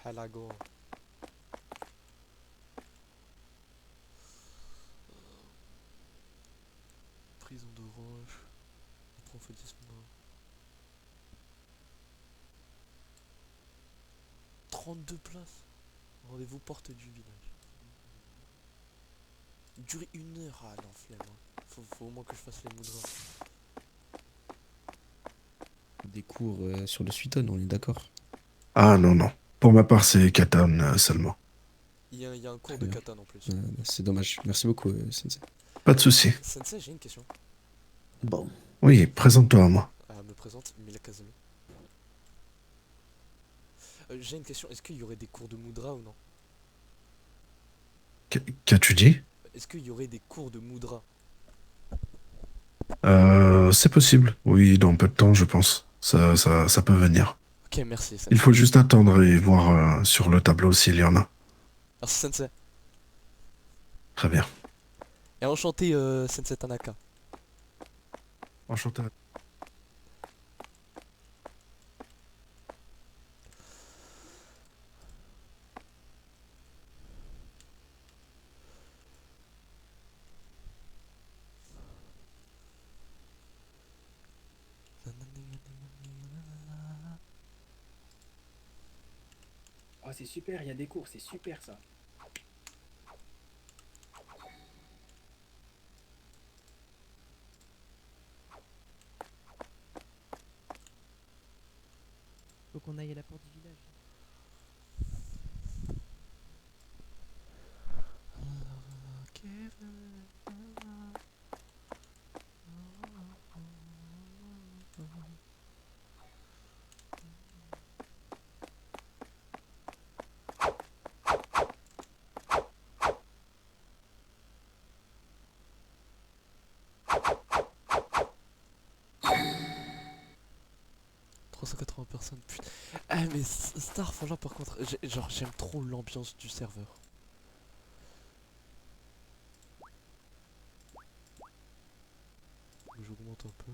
Halago. Prison de Roche. Prophétisme. 32 places. Rendez-vous porte du village. Durer 1 heure. Ah non, flemme. Hein. Faut au moins que je fasse les moudras. Des cours sur le Suiton, on est d'accord. Ah non, non. Pour ma part, c'est Katan seulement. Il y a un cours Très de bien. katana en plus. C'est dommage. Merci beaucoup, Sensei. Pas de souci. Sensei, j'ai une question. Bon. Oui, présente-toi à moi. Me présente Mila Kazami. J'ai une question. Est-ce qu'il y aurait des cours de Moudra ou non? Qu'as-tu dit? Est-ce qu'il y aurait des cours de Moudra? C'est possible. Oui, dans peu de temps, je pense. Ça peut venir. Ok, merci Il Sensei. faut juste attendre et voir sur le tableau s'il y en a. Merci Sensei. Très bien. Et enchanté Sensei Tanaka. Enchanté. Oh, c'est super, il y a des cours, c'est super ça. Faut qu'on aille à la porte du village. Personnes, putain. Ah mais Star, franchement par contre, genre j'aime trop l'ambiance du serveur. J'augmente un peu.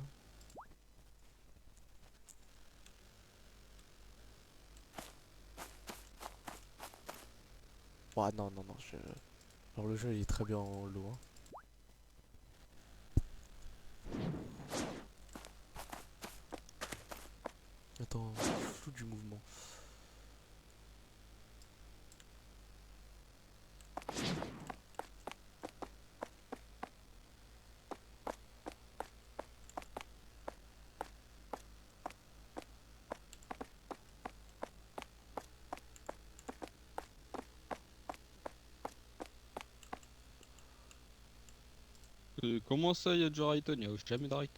Ouais non non non, genre le jeu il est très bien en low. Hein. Attends, flou du mouvement. Comment ça, il y a déjà Rayton? Il y a jamais de Rayton.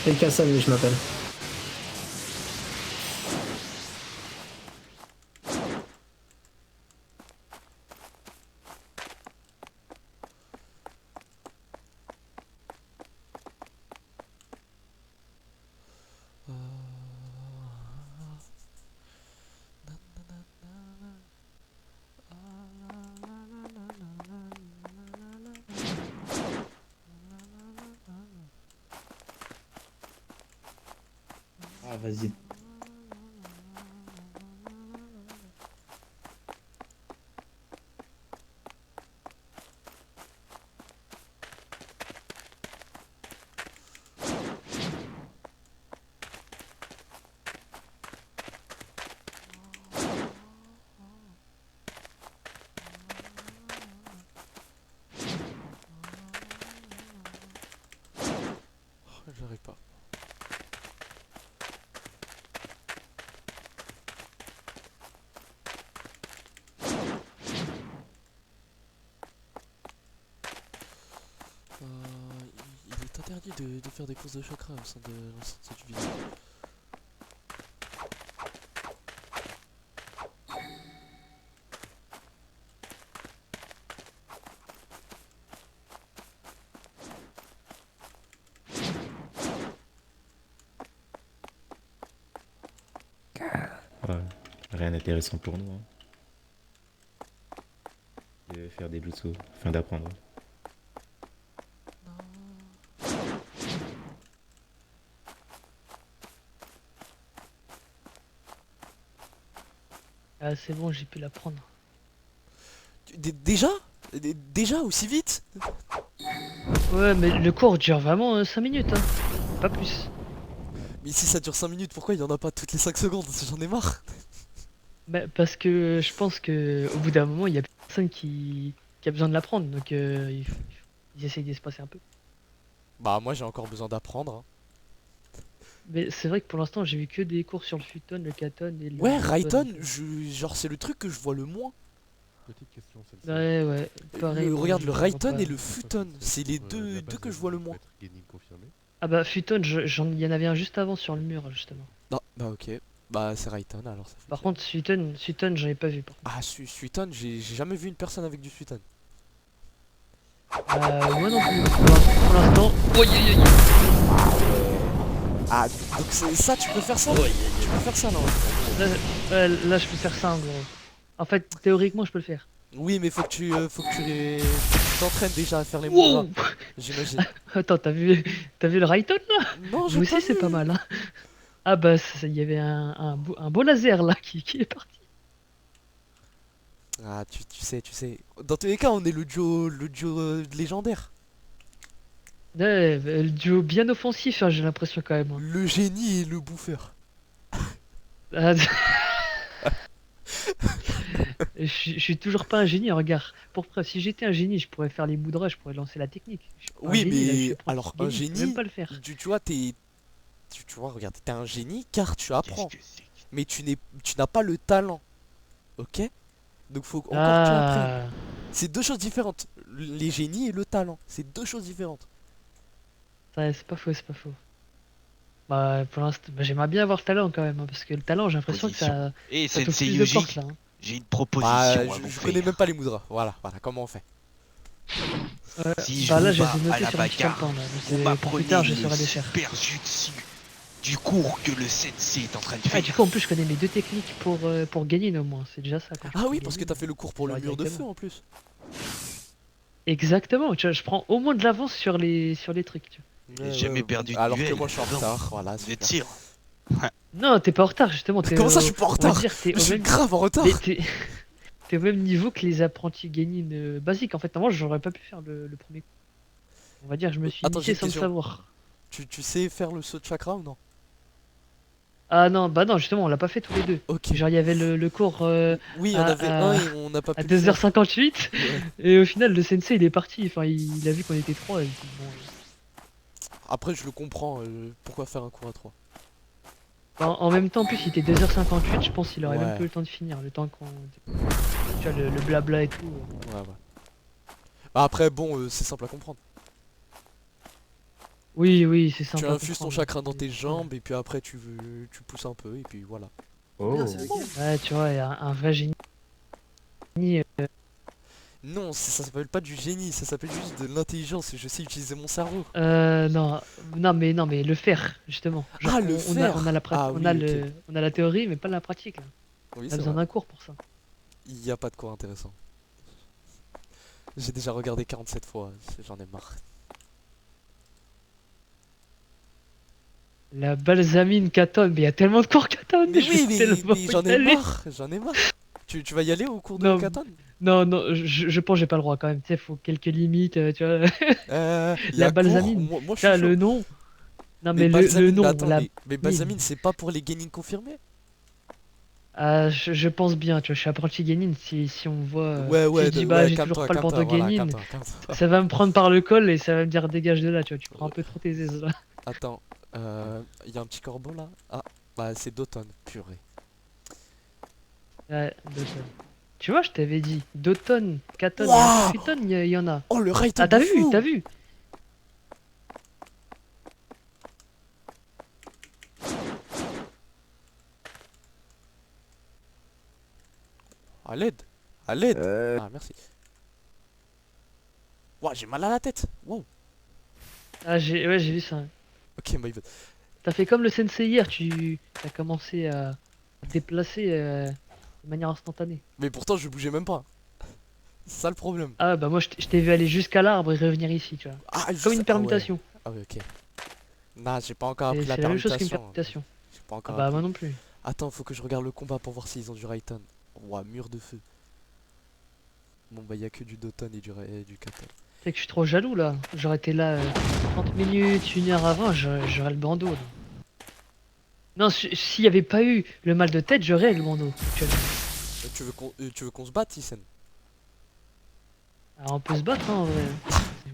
El Kassam, je m'appelle. Ah, vas-y. J'arrive pas. Il est interdit de faire des courses de chakra au sein de l'enceinte du village. Ouais, rien d'intéressant pour nous. De faire des jutsu, afin d'apprendre. Ah, c'est bon, j'ai pu la prendre. Déjà? Déjà aussi vite? Ouais, mais le cours dure vraiment 5 minutes, hein. Pas plus. Mais si ça dure 5 minutes, pourquoi il y en a pas toutes les 5 secondes? J'en ai marre. Bah, parce que je pense que au bout d'un moment, il y a personne qui a besoin de la prendre. Donc, ils essayent d'espacer un peu. Bah moi j'ai encore besoin d'apprendre, hein. Mais c'est vrai que pour l'instant, j'ai vu que des cours sur le Futon, le Katon et le Ouais, Raton. Rayton, genre c'est le truc que je vois le moins. Petite question celle-ci. Ouais, ouais, pareil. moi, Regarde je le vois Rayton pas. et le Futon, c'est les deux que je vois le moins. Confirmé. Ah bah, Futon, il y en avait un juste avant sur le mur, justement. Non, bah ok. Bah c'est Rayton alors ça fait. Par contre, Suiton, j'en ai pas vu. Par contre. Ah Suiton, j'ai jamais vu une personne avec du Suiton. Moi non plus. Pour l'instant. Ah donc c'est ça, tu peux faire ça? Tu peux faire ça là. Là, je peux faire ça en gros. En fait, théoriquement, je peux le faire. Oui mais faut que tu t'entraînes déjà à faire les mouvements, Wow. j'imagine. Attends, t'as vu le Rayton là? Non, Vous aussi, c'est pas mal. Hein. Ah bah, il y avait un beau laser là qui est parti. Ah tu sais. Dans tous les cas, on est le duo légendaire. Ouais, le duo bien offensif, hein, j'ai l'impression quand même. Hein. Le génie et le bouffeur. Ah, je suis toujours pas un génie, regarde. Pour preuve, si j'étais un génie, je pourrais faire les boudrages, je pourrais lancer la technique. Je suis pas un Oui, génie, là, je mais suis apprenti alors un génie, je peux génie, même pas le faire. tu vois, tu vois, regarde, t'es un génie car tu apprends, mais tu n'as pas le talent, ok? Donc faut encore que tu apprennes. Ah, C'est deux choses différentes. Les génies et le talent, c'est deux choses différentes. ouais, c'est pas faux, c'est pas faux. Bah, pour l'instant, bah, j'aimerais bien avoir le talent quand même, hein, parce que le talent, j'ai l'impression que ça, Et ça t'ouvre Sensei plus de Yuji, portes là. Hein. j'ai une proposition Bah, à je vous connais faire. même pas les mudras. Voilà, comment on fait? Si je Bah là, vous je les bats ai à notés la sur un petit bagarre, calepin là. vous Pour plus m'apprenez tard, je le saurai les faire. super jutsu du cours que le sensei est en train de Ah, faire. du coup, en plus, je connais mes deux techniques pour gagner au moins. C'est déjà ça. Quand je Ah peux oui, parce que gagner, t'as fait le cours pour le j'aurai mur de feu directement. en plus. Exactement, tu vois, je prends au moins de l'avance sur les trucs. Tu vois. J'ai jamais perdu de Alors que duel. moi je suis en Non, retard, voilà. Vous êtes super. sûr? Non, t'es pas en retard, justement. T'es Comment ça je suis pas en on va retard? dire, t'es Je au suis même... grave en retard. mais t'es au même niveau que les apprentis Genin basiques. En fait, moi, j'aurais pas pu faire le premier coup. On va dire, je me suis Attends, j'ai initié une sans le question. savoir. Tu sais faire le saut de chakra ou non? Ah non, bah non, justement, on l'a pas fait tous les deux. Ok. Genre, il y avait le cours Oui, il y en à- avait à- un et on n'a pas à pu le faire. 2h58. Ouais. Et au final, le sensei, il est parti. Enfin, il a vu qu'on était trois. Et il dit, bon, Après, je le comprends. Pourquoi faire un cours à 3? en même temps, en plus, il était 2h58. Je pense qu'il aurait Ouais. même pas eu le temps de finir. Le temps qu'on. Tu vois, le blabla et tout. Ouais. Bah après, bon, c'est simple à comprendre. Oui, c'est sympa. Tu à infuses ton comprendre. chakra dans tes jambes et puis après tu pousses un peu et puis voilà. Oh. C'est lequel? Ouais, tu vois, il y a un vrai génie. Non, ça s'appelle pas du génie, ça s'appelle juste de l'intelligence. Je sais utiliser mon cerveau. Non, mais le faire, justement. Ah, le faire. On a la Ah on oui, a ok. on a la théorie, mais pas la pratique. Là. Oui, On a c'est besoin vrai. d'un cours pour ça. Il n'y a pas de cours intéressant. J'ai déjà regardé 47 fois, j'en ai marre. La balsamine Katon, mais il y a tellement de cours Katon, Mais je oui, vais tellement mais y j'en ai aller. marre, j'en ai marre. Tu vas y aller au cours de Non. Katon? Non, je pense que j'ai pas le droit quand même. Tu sais, faut quelques limites, tu vois. Il y a La balsamine. cours, moi je Tu vois, suis chaud. le nom. Non, Mais mais le balsamine, nom, mais attends, la... mais balsamine c'est pas pour les gaming confirmés? Ah, je pense bien, tu vois, je suis apprenti Genin. Si on me voit. Ouais, si je dis, ouais, j'ai toujours calme-toi, pas le calme-toi, panneau voilà, Genin, calme-toi. ça va me prendre par le col et ça va me dire dégage de là, tu vois. Tu prends un peu trop tes aises là. Attends, y a un petit corbeau là? Ah, bah c'est d'automne, purée. Ouais, d'automne. Tu vois, je t'avais dit, d'automne, Katon, Waouh Futon, il y en a. Oh le Rayton Ah, t'as de vu, fou. t'as vu? À l'aide, à l'aide. Ah merci. Ouah, j'ai mal à la tête. Wow. Ah, ouais, j'ai vu ça. Ok, my bad. T'as fait comme le sensei hier, t'as commencé à déplacer de manière instantanée. Mais pourtant, je bougeais même pas. C'est ça le problème. Ah bah moi je t'ai vu aller jusqu'à l'arbre et revenir ici, tu vois. Ah, Comme une ouais. permutation. Ah ouais, ok. Nah, j'ai pas encore C'est appris la c'est la même chose qu'une permutation. permutation. J'ai pas Ah encore bah appris. moi non plus. Attends, faut que je regarde le combat pour voir s'ils ont du Rayton. Ouah, mur de feu. Bon bah y a que du Doton et du Katon. C'est que je suis trop jaloux là. J'aurais été là 30 minutes, 1 heure avant, j'aurais le bandeau. Là. Non, s'il y avait pas eu le mal de tête, j'aurais le bandeau. Actuellement. Tu veux qu'on se batte, Isen? Alors on peut se battre hein, en vrai.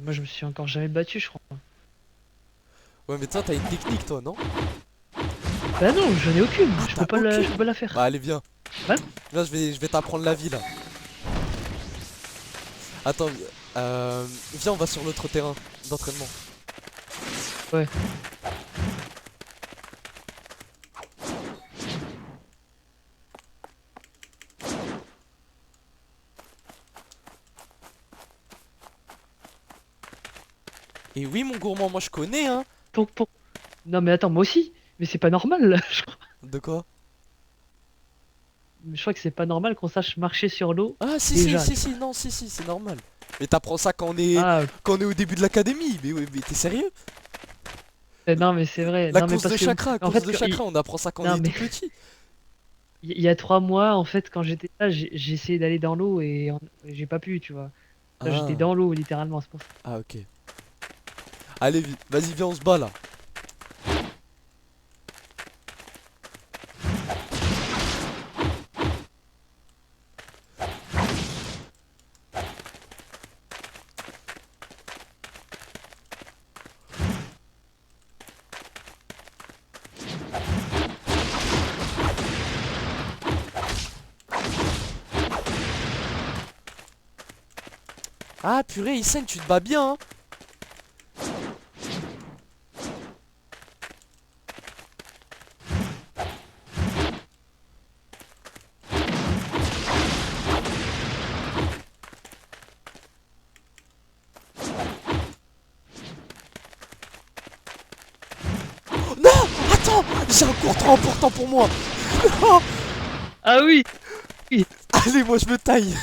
Moi je me suis encore jamais battu, je crois. Ouais, mais toi, t'as une technique, toi, non? Bah non, j'en ai aucune. Ah, Je t'as peux pas la, aucune je peux pas la faire. Bah allez, viens. Ouais. Viens, je vais t'apprendre la vie, là. Attends, viens, on va sur l'autre terrain d'entraînement. Ouais. Et oui, mon gourmand, moi je connais, hein. Pour... Non mais attends, moi aussi. Mais c'est pas normal là. De quoi? Je crois que c'est pas normal qu'on sache marcher sur l'eau. Ah, si, Déjà, non, si, c'est normal. Mais t'apprends ça Ah, quand on est au début de l'académie. Mais ouais, mais t'es sérieux? non mais c'est vrai. La non, mais course parce de que, chakra, en course fait, de chakra, on apprend ça quand non, on est mais- tout petit. il y a 3 mois, en fait, quand j'étais là, j'ai essayé d'aller dans l'eau et j'ai pas pu, tu vois. Là, j'étais dans l'eau littéralement, c'est pour ça. Ah, ok. Allez, vas-y, viens, on se bat là. Ah, purée, Isen, tu te bats bien, hein. Non, attends, j'ai un cours trop important pour moi. Ah oui! Allez, moi je me taille.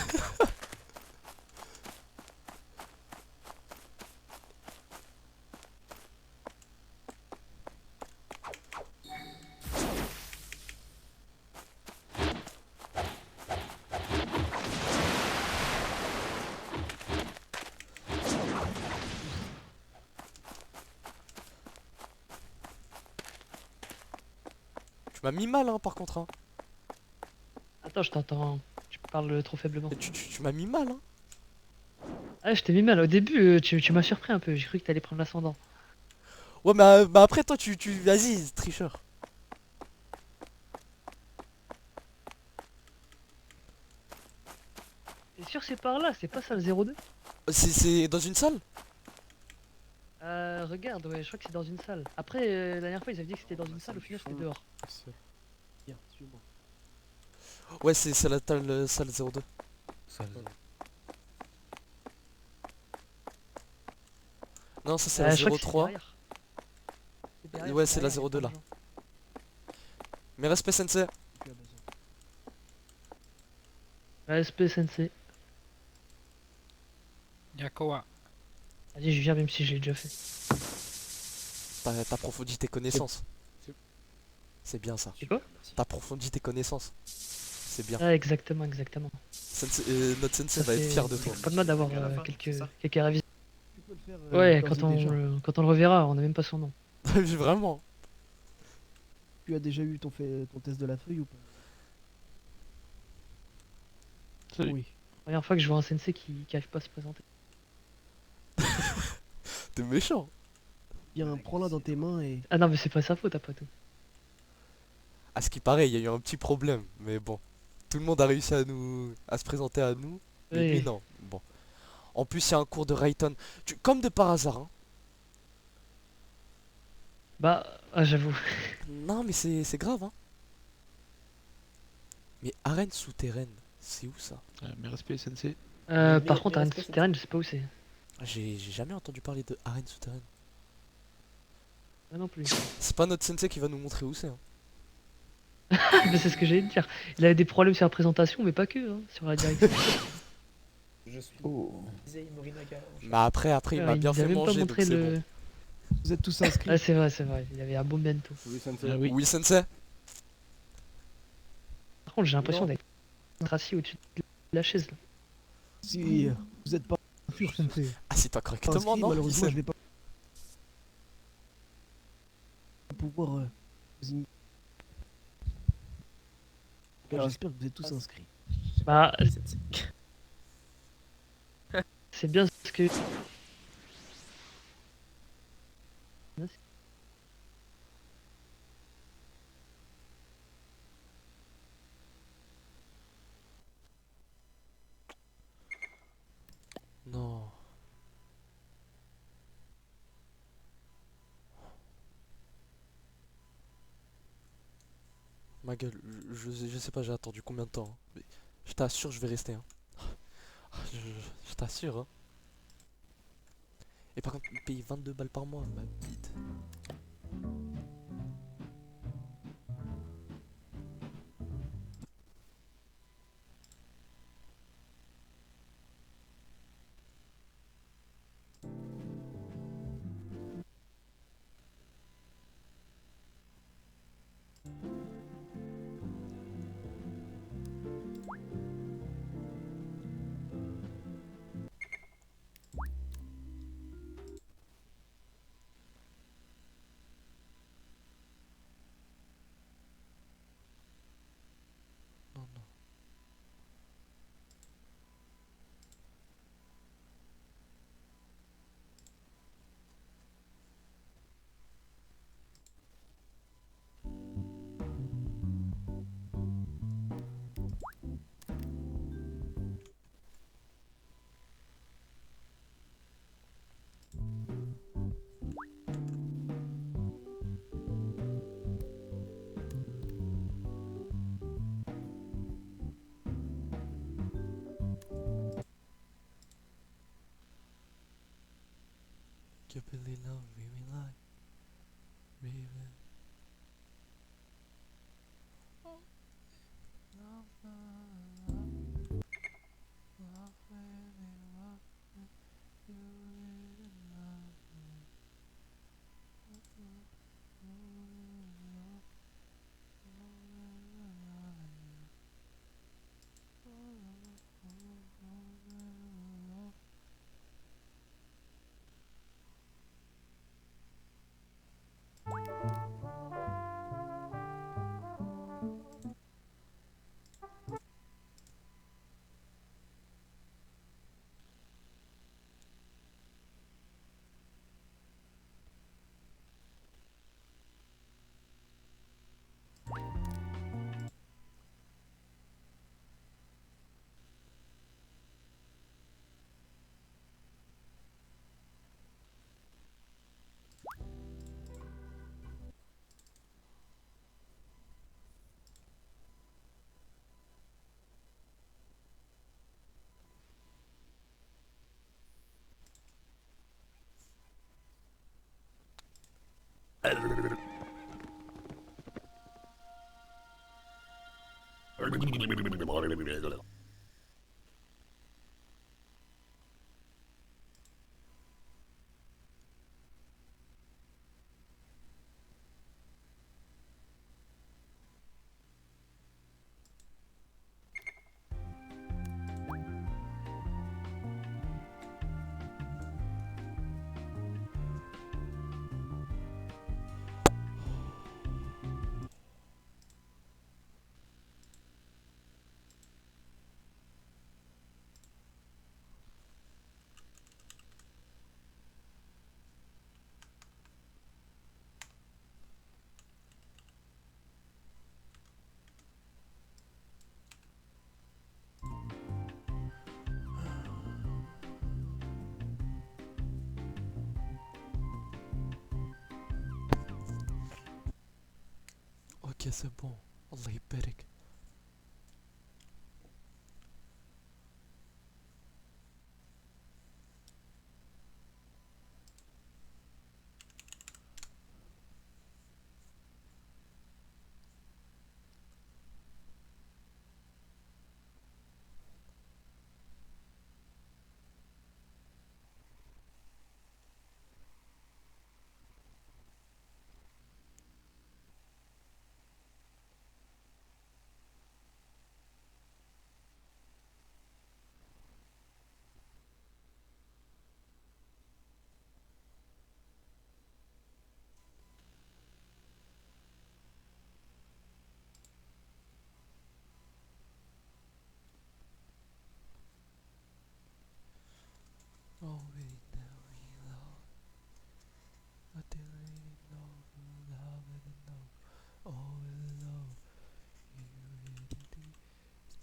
Tu m'as mis mal, hein, par contre, hein. Attends, je t'entends. Tu parles trop faiblement. Tu m'as mis mal, hein. Ah, je t'ai mis mal. Au début, tu m'as surpris un peu. J'ai cru que t'allais prendre l'ascendant. Ouais, mais bah après, toi, vas-y, tricheur. T'es sûr c'est par là? C'est pas ça le 02? C'est dans une salle? Regarde, ouais, je crois que c'est dans une salle. Après, la dernière fois, ils avaient dit que c'était dans une salle. Au final, c'était dehors. Viens, suis-moi. Ouais, c'est la salle 02. Non, ça c'est la Je crois que c'est 03. derrière. derrière, Ouais, c'est la derrière, 02 là. y a pas de gens. Mais respect, sensei. Respect, sensei. Yakoa. Vas-y, je viens même si je l'ai déjà fait. T'approfondis tes connaissances. C'est- C'est bien ça. C'est quoi? T'approfondis tes connaissances. C'est bien. Ah, exactement, exactement. Notre sensei Ça, va être c'est- fier de toi. c'est pas de mal d'avoir À la fin, c'est quelques ça révisions. Tu peux le faire, Ouais, d'ores quand et déjà. quand on le reverra, on a même pas son nom. Vraiment. Tu as déjà eu ton test de la feuille ou pas? Salut. Oui. Première fois que je vois un sensei qui arrive pas à se présenter. T'es méchant. Bien, prends-la dans tes mains et... Ah non, mais c'est pas sa faute, après tout. À ce qui paraît, il y a eu un petit problème. Mais bon. Tout le monde a réussi à se présenter à nous. Mais Oui. lui, non. Bon. En plus, il y a un cours de Rayton. Comme de par hasard, hein. Bah, ah, j'avoue. Non, mais c'est grave, hein. Mais arène souterraine, c'est où ça? Mais respect, sensei. Par contre, arène souterraine, je sais pas où c'est. J'ai jamais entendu parler de arène souterraine. Ah non plus. C'est pas notre sensei qui va nous montrer où c'est, hein. C'est ce que j'allais te dire. Il avait des problèmes sur la présentation, mais pas que, hein, sur la direction. Je suis. Oh. Issei Morinaga. Mais après, il m'a bien nous fait a même pas manger, donc montré c'est le. bon. Vous êtes tous inscrits. Ah, c'est vrai. Il avait un bon bento. Oui, sensei. Ah oui. Oui, sensei. Par contre, j'ai l'impression Non. d'être assis au-dessus de la chaise, là. Si vous êtes pas sûr, ça me fait. Assieds-toi Pas correctement, inscrit, non malheureusement, Issei je vais pas pouvoir vous imiter. J'espère que vous êtes tous inscrits. Bah, c'est bien ce que. Non. Ma gueule, je sais pas, j'ai attendu combien de temps, hein. Mais je t'assure, je vais rester. Hein. Je t'assure. Hein. Et par contre, payer 22 balles par mois, ma bite. Non, non. You really love me like river. Ok, c'est bon. Allah يبارك.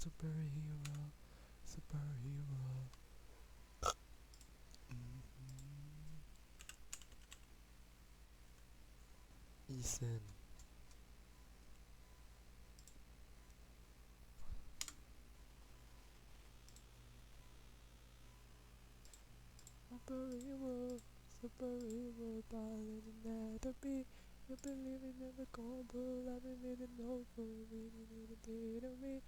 superhero, superhero. Ethan. Superhero, superhero, darling, anatomy. You believe in the combo, I've been living over, reading in the bit of me.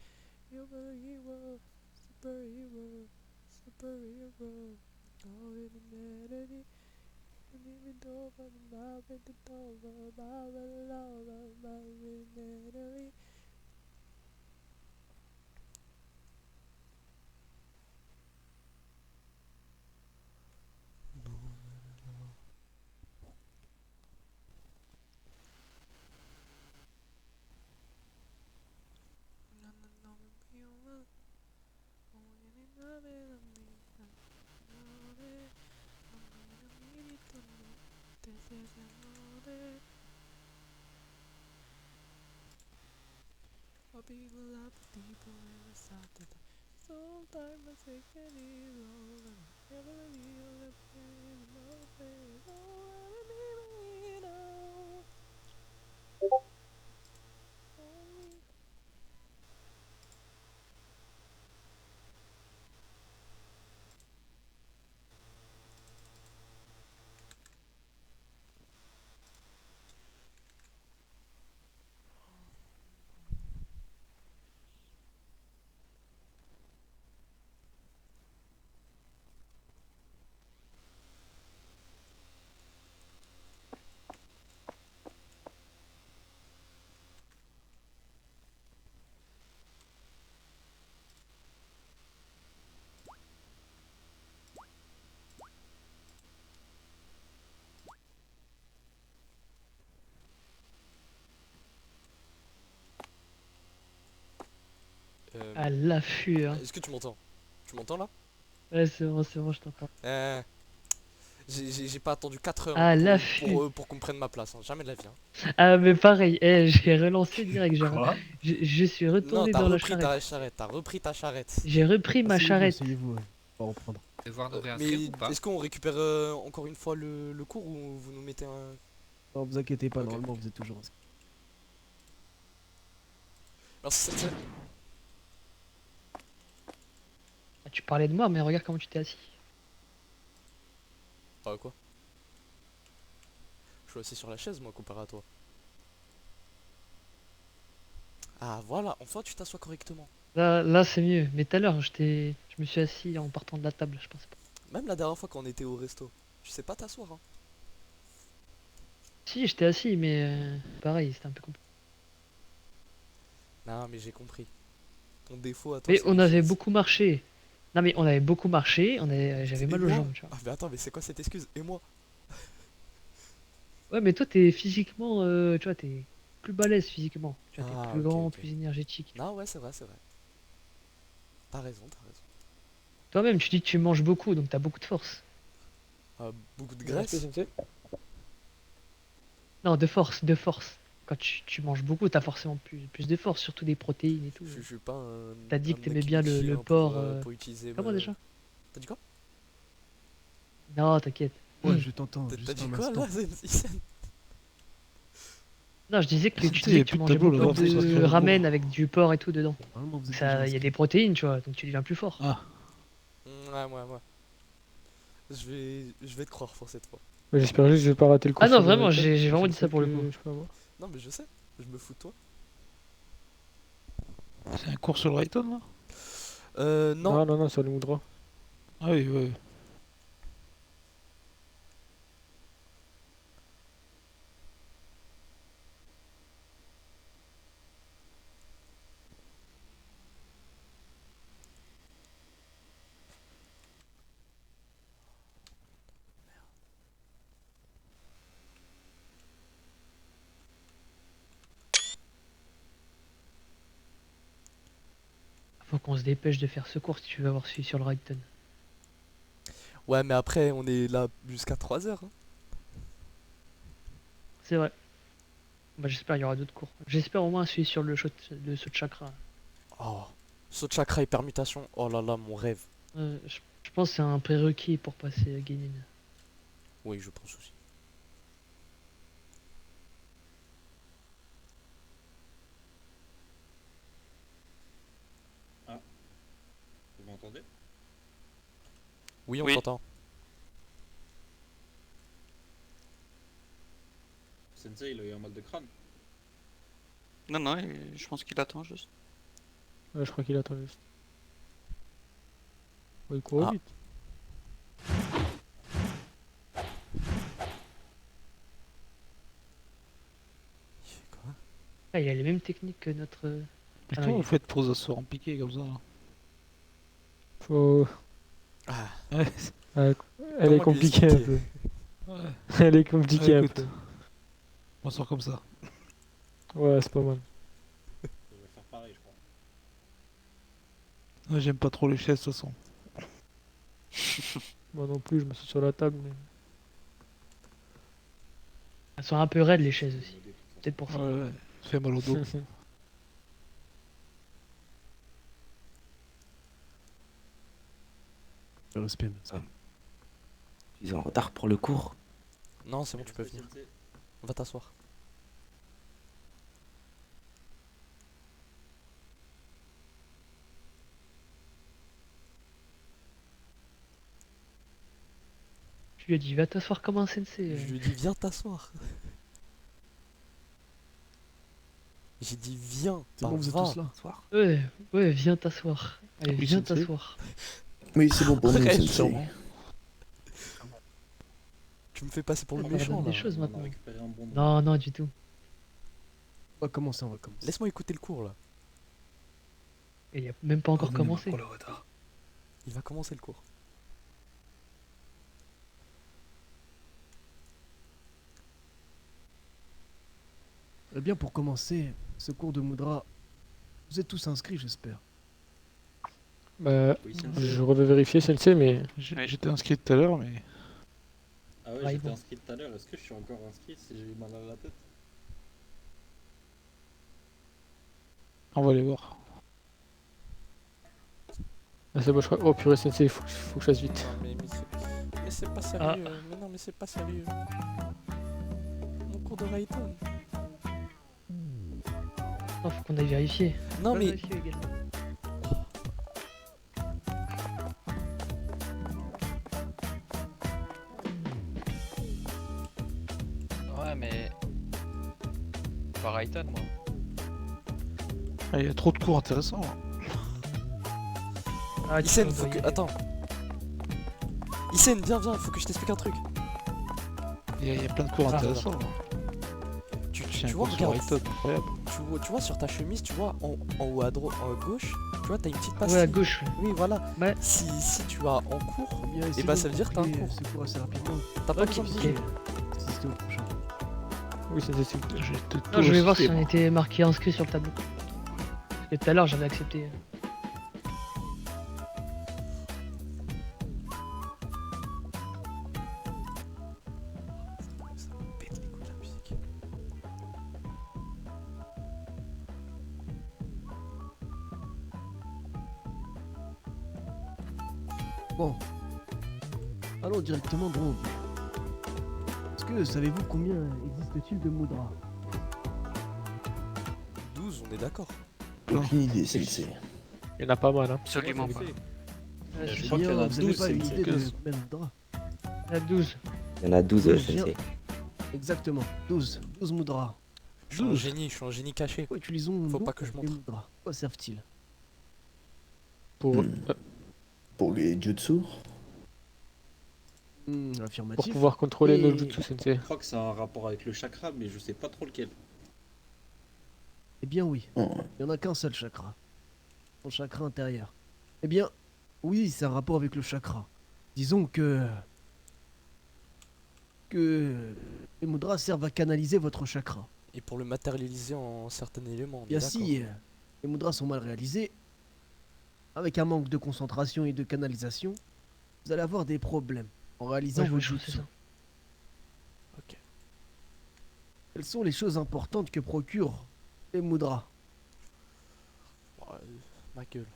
You're a hero, superhero, superhero. All in the melody. You leave it over, my with the over, my with love, my with melody. People love people in the south. Sometimes I say can it all. Never real the pain, no pain. Oh, let me know. Only. À l'affût, hein. Est-ce que tu m'entends? Tu m'entends là? Ouais, c'est bon, je t'entends. J'ai pas attendu 4 heures À pour, l'affût. pour qu'on me prenne ma place, hein. Jamais de la vie. Hein. Ah, mais pareil, j'ai relancé direct. Quoi? Je suis Non, retourné t'as dans la repris charrette. ta charrette, t'as repris ta charrette. J'ai repris ma Asseyez-vous, charrette. asseyez-vous, ouais. On va reprendre. Devoir nous Mais réinscrire ou pas? est-ce qu'on récupère encore une fois le cours ou vous nous mettez un... Non, vous inquiétez pas, Ok. normalement vous êtes toujours inscrit. Alors c'est... Ah, tu parlais de moi, mais regarde comment tu t'es assis. Ah quoi? Je suis assis sur la chaise moi comparé à toi. Ah voilà, enfin tu t'assois correctement. Là c'est mieux. Mais tout à l'heure, je me suis assis en partant de la table, je pensais pas. Même la dernière fois quand on était au resto, tu sais pas t'asseoir hein. Si, j'étais assis, mais pareil, c'était un peu compliqué. Non mais j'ai compris. Ton défaut à toi Mais c'est on les avait chaises. beaucoup marché. Non, mais on avait beaucoup marché, j'avais Et mal aux moi jambes, tu vois. Ah mais attends mais c'est quoi cette excuse? Et moi? Ouais, mais toi, t'es physiquement, tu vois, t'es plus balèze physiquement. Tu vois, Ah, t'es plus ok, grand, ok. plus énergétique. Non ouais c'est vrai, c'est vrai. T'as raison, t'as raison. Toi-même, tu dis que tu manges beaucoup, donc t'as beaucoup de force. Ah, beaucoup de graisse? Non, de force, de force. Quand tu manges beaucoup, t'as forcément plus de force, surtout des protéines et tout. Je suis pas un... T'as dit un que t'aimais mec bien le chien porc. pour utiliser Comment ma- déjà? T'as dit quoi? Non, t'inquiète. Ouais, je t'entends. T'as Juste dit un quoi instant. là Isen? Non, je disais que tu Écoutez, disais y a que tu plus de mangeais tableau, beaucoup là, de ramen avec du porc et tout dedans. Normalement vous êtes déjà Ça, il y a inscrit. des protéines, tu vois, donc tu deviens plus fort. Ah, Ouais. Je vais te croire pour cette fois. j'espère juste que je vais pas rater le coup. Ah non, sur le vraiment, Rayton, j'ai c'est vraiment le dit ça seul pour le que coup. je peux avoir. Non mais je sais, je me fous de toi. C'est un cours sur le Rayton là? Non. Non, c'est le Moudra. Ah oui, ouais. Faut qu'on se dépêche de faire ce cours si tu veux avoir suivi sur le Rayton. Ouais mais après on est là jusqu'à 3 heures. Hein. C'est vrai. Bah, j'espère qu'il y aura d'autres cours. J'espère au moins suivi sur le saut de chakra. Oh. Saut de chakra et permutation. Oh là là, mon rêve. Je pense que c'est un prérequis pour passer à Genin. Oui, je pense aussi. Vous m'entendez? Oui, on t'entend. Sensei, il a eu un mal de crâne. Non, non, je pense qu'il attend juste. Ouais, je crois qu'il attend juste. Ouais, il court Ah. vite. Il fait quoi? Ah, il a les mêmes techniques que notre. Et Ah, comment oui. vous faites pour se en piquer comme ça là? Faut. Ah, Ouais, comment elle est lui compliquée un expliquer? peu. Ouais. Elle est compliquée un écoute. peu. On sort comme ça. Ouais, c'est pas mal. Je vais faire pareil, je crois. Ouais, j'aime pas trop les chaises de toute façon. Moi non plus, je me suis sur la table. Mais... Elles sont un peu raides les chaises aussi. Peut-être pour ça. Ouais, ouais, ça fait mal au dos. Le respect, mais ça. Ils sont en retard pour le cours. Non, c'est bon, tu peux venir. Va t'asseoir. Je lui ai dit, va t'asseoir comme un sensei. Je lui ai dit, viens t'asseoir. J'ai dit, viens. C'est pas bon, vous êtes va. tous là. Ouais, viens t'asseoir. Allez, Oui, viens sensei. t'asseoir. Oui, c'est bon pour nous, Arrête, Sensei. Tu me fais passer pour le On méchant ordonne là. des choses On a maintenant. récupéré un bon Non, non, du tout. On va commencer, on va commencer. Laisse-moi écouter le cours là. Et il a même pas encore Pardonnez-moi commencé. pour le retard. Il va commencer le cours. Eh bien, pour commencer, ce cours de Moudra, vous êtes tous inscrits, j'espère. Bah, Oui, Sensei. je revais vérifier celle-ci, mais Oui. j'étais inscrit tout à l'heure, mais. Ah ouais, Ah, j'étais bon. inscrit tout à l'heure. Est-ce que je suis encore inscrit si j'ai eu mal à la tête? On va aller voir. Ah, c'est bon, je crois. Oh purée, Sensei, faut que je fasse vite. Non, mais c'est pas sérieux. Mais non, mais c'est pas sérieux. Mon cours de Rayton. Non, faut qu'on aille vérifier. Non, Va mais vérifier également. Ouais, mais. Pas Rayton, moi. Ah, il y a trop de cours intéressants. Là. Ah, tu Isen, vas faut que. envoyer. Attends. Isen, viens, faut que je t'explique un truc. Il y a plein de cours Ah, intéressants. Là. Tu un vois, cours sur regarde. Rayton, incroyable. Tu vois sur ta chemise, tu vois, en haut à droite, en gauche, tu vois, t'as une petite pastille. Ouais, à gauche. Oui, voilà. Ouais. Si tu as en cours, Eh bien, essayez bah, de ça veut dire que t'as un compléter cours. ce cours assez rapidement. t'as pas Ok, besoin de ok. bouger. Assistez au prochain. Oui, c'est j'étais Non, je vais voir si moi. on était marqué inscrit sur le tableau. Parce que tout à l'heure, j'avais accepté. Ça me pète les couilles la musique. Bon. Allons directement droit au but. Est-ce que savez-vous combien existe-t-il de Moudra? 12, on est d'accord. Aucune idée, Sensei. Il y en a pas mal, hein. Absolument pas. Ouais, Je je crois Eh qu'il y en bien, a vous n'avez 12, pas une c'est idée de 15. combien de Moudra? Il y en a 12. Il y en a 12, 12, Sensei. Exactement, 12. 12 Moudra. Je suis un génie caché. Pourquoi utilisons Faut donc pas que je les montre. Moudra? Quoi servent-ils? Pour, Pour les jutsu. pour Affirmatif. pouvoir contrôler nos Et- jutsu, Sensei. Je crois que c'est un rapport avec le chakra, mais je sais pas trop lequel. Eh bien oui, Oh, il n'y en a qu'un seul chakra. Son chakra intérieur. Eh bien, oui, c'est un rapport avec le chakra. Disons que les Moudras servent à canaliser votre chakra. Et pour le matérialiser en certains éléments. on est Bien d'accord. si les Moudras sont mal réalisés, avec un manque de concentration et de canalisation, vous allez avoir des problèmes en réalisant Ouais, je vos vois, c'est jutsu. ça. Ok. Quelles sont les choses importantes que procurent les Moudras? Bon, Ma gueule.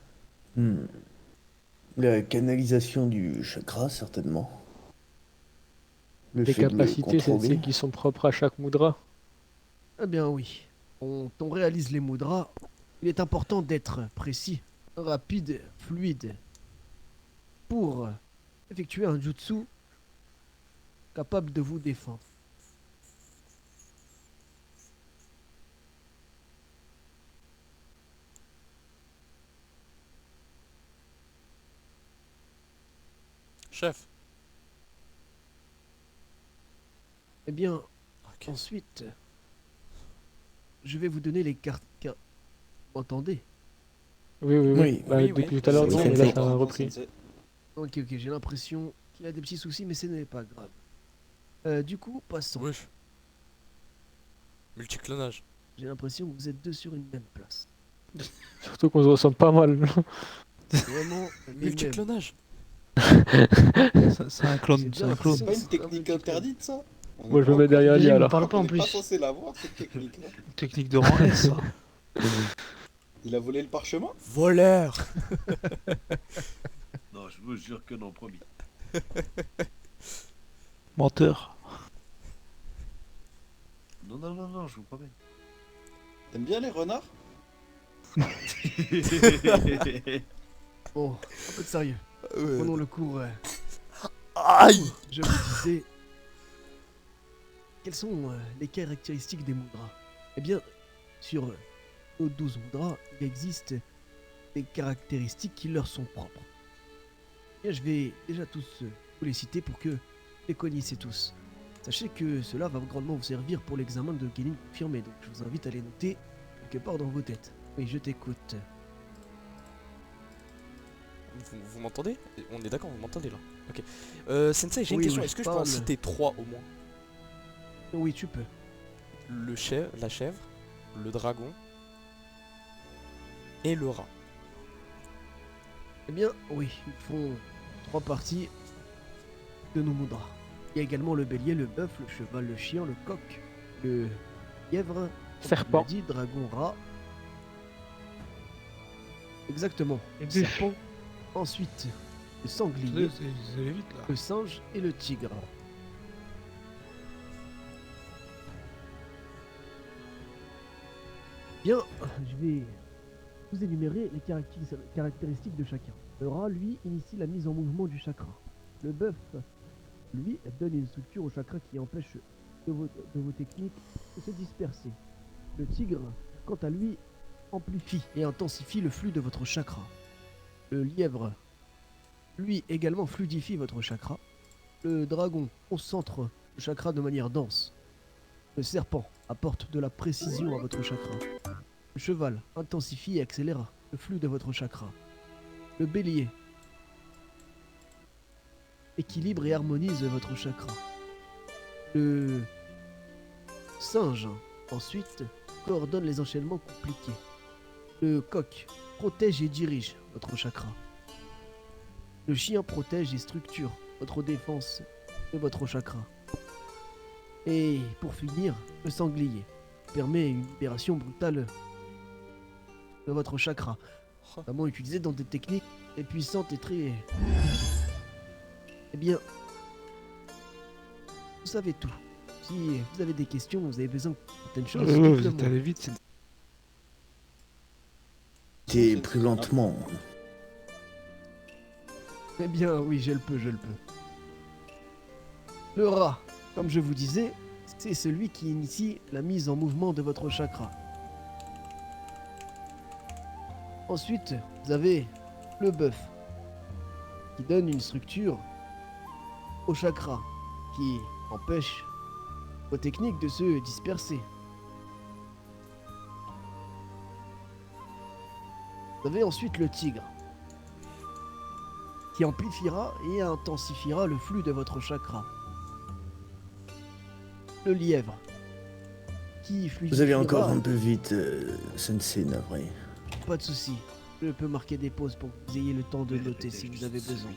La canalisation du chakra, certainement. Le Les fait de le capacités, contrôler. c'est qui sont propres à chaque mudra. Eh bien oui. Quand on réalise les mudras, il est important d'être précis, rapide, fluide, pour effectuer un jutsu capable de vous défendre. Chef. Eh bien, Ok. ensuite, je vais vous donner les cartes. Vous entendez? Oui, oui, oui. Oui. Bah, Oui, depuis oui. tout à l'heure, Oui, non, oui. mais là, ça a repris. Ok, ok, j'ai l'impression qu'il a des petits soucis, mais ce n'est pas grave. Du coup, passons. Wesh. Multiclonage. J'ai l'impression que vous êtes deux sur une même place. Surtout qu'on se ressemble pas mal. Vraiment, les mêmes. Multiclonage. C'est un J'ai clone, bien c'est un l'impression clone. que Pas une c'est technique un interdite, ça? Moi, je me mets derrière Vas-y, Lia, me là. parle pas en On n'est pas plus. censé l'avoir, cette technique-là. Technique de rang S, ça. Il a volé le parchemin? Voleur. Non, je vous jure que non, promis. Menteur. Non, non, non, non, je vous promets. T'aimes bien les renards? Bon, un peu de sérieux. Prenons le cours. Aïe. Je vous disais. Quelles sont les caractéristiques des mudras? Eh bien, sur nos 12 mudras, il existe des caractéristiques qui leur sont propres. Eh bien, je vais déjà tous vous les citer pour que vous les connaissiez tous. Sachez que cela va grandement vous servir pour l'examen de Genin confirmé, donc je vous invite à les noter quelque part dans vos têtes. Oui, je t'écoute. Vous m'entendez? On est d'accord, vous m'entendez là? Ok. Sensei, j'ai une Oui, question. oui, Est-ce que je peux en parle. citer 3 au moins? Oui, tu peux. La chèvre, le dragon et le rat. Eh bien, oui, ils font 3 parties de nos mudras. Il y a également le bélier, le bœuf, le cheval, le chien, le coq, le lièvre, comme Serpent. tu l'as dit, dragon, rat. Exactement. Le Le buffle. serpent. Ensuite, le sanglier, Vous allez vite, là. le singe et le tigre. Bien, je vais vous énumérer les caractéristiques de chacun. Le rat, lui, initie la mise en mouvement du chakra. Le bœuf, lui, donne une structure au chakra qui empêche de vos techniques de se disperser. Le tigre, quant à lui, amplifie et intensifie le flux de votre chakra. Le lièvre, lui, également fluidifie votre chakra. Le dragon concentre le chakra de manière dense. Le serpent apporte de la précision à votre chakra. Le cheval intensifie et accélère le flux de votre chakra. Le bélier équilibre et harmonise votre chakra. Le singe, ensuite, coordonne les enchaînements compliqués. Le coq protège et dirige votre chakra. Le chien protège et structure votre défense de votre chakra. Et pour finir, le sanglier permet une libération brutale de votre chakra, notamment utilisé dans des techniques très puissantes et très... Eh bien, vous savez tout. Si vous avez des questions, vous avez besoin de certaines choses, Ouais, vous dites-le êtes moi. allé vite, c'est... T'es plus lentement. Eh bien, oui, je le peux. Le rat, comme je vous disais, c'est celui qui initie la mise en mouvement de votre chakra. Ensuite, vous avez le bœuf, qui donne une structure au chakra, qui empêche vos techniques de se disperser. Vous avez ensuite le tigre, qui amplifiera et intensifiera le flux de votre chakra. Le lièvre, qui fluidifiera... Vous allez encore un peu vite, Sensei, navré. Pas de souci. Je peux marquer des pauses pour que vous ayez le temps de noter si vous avez besoin.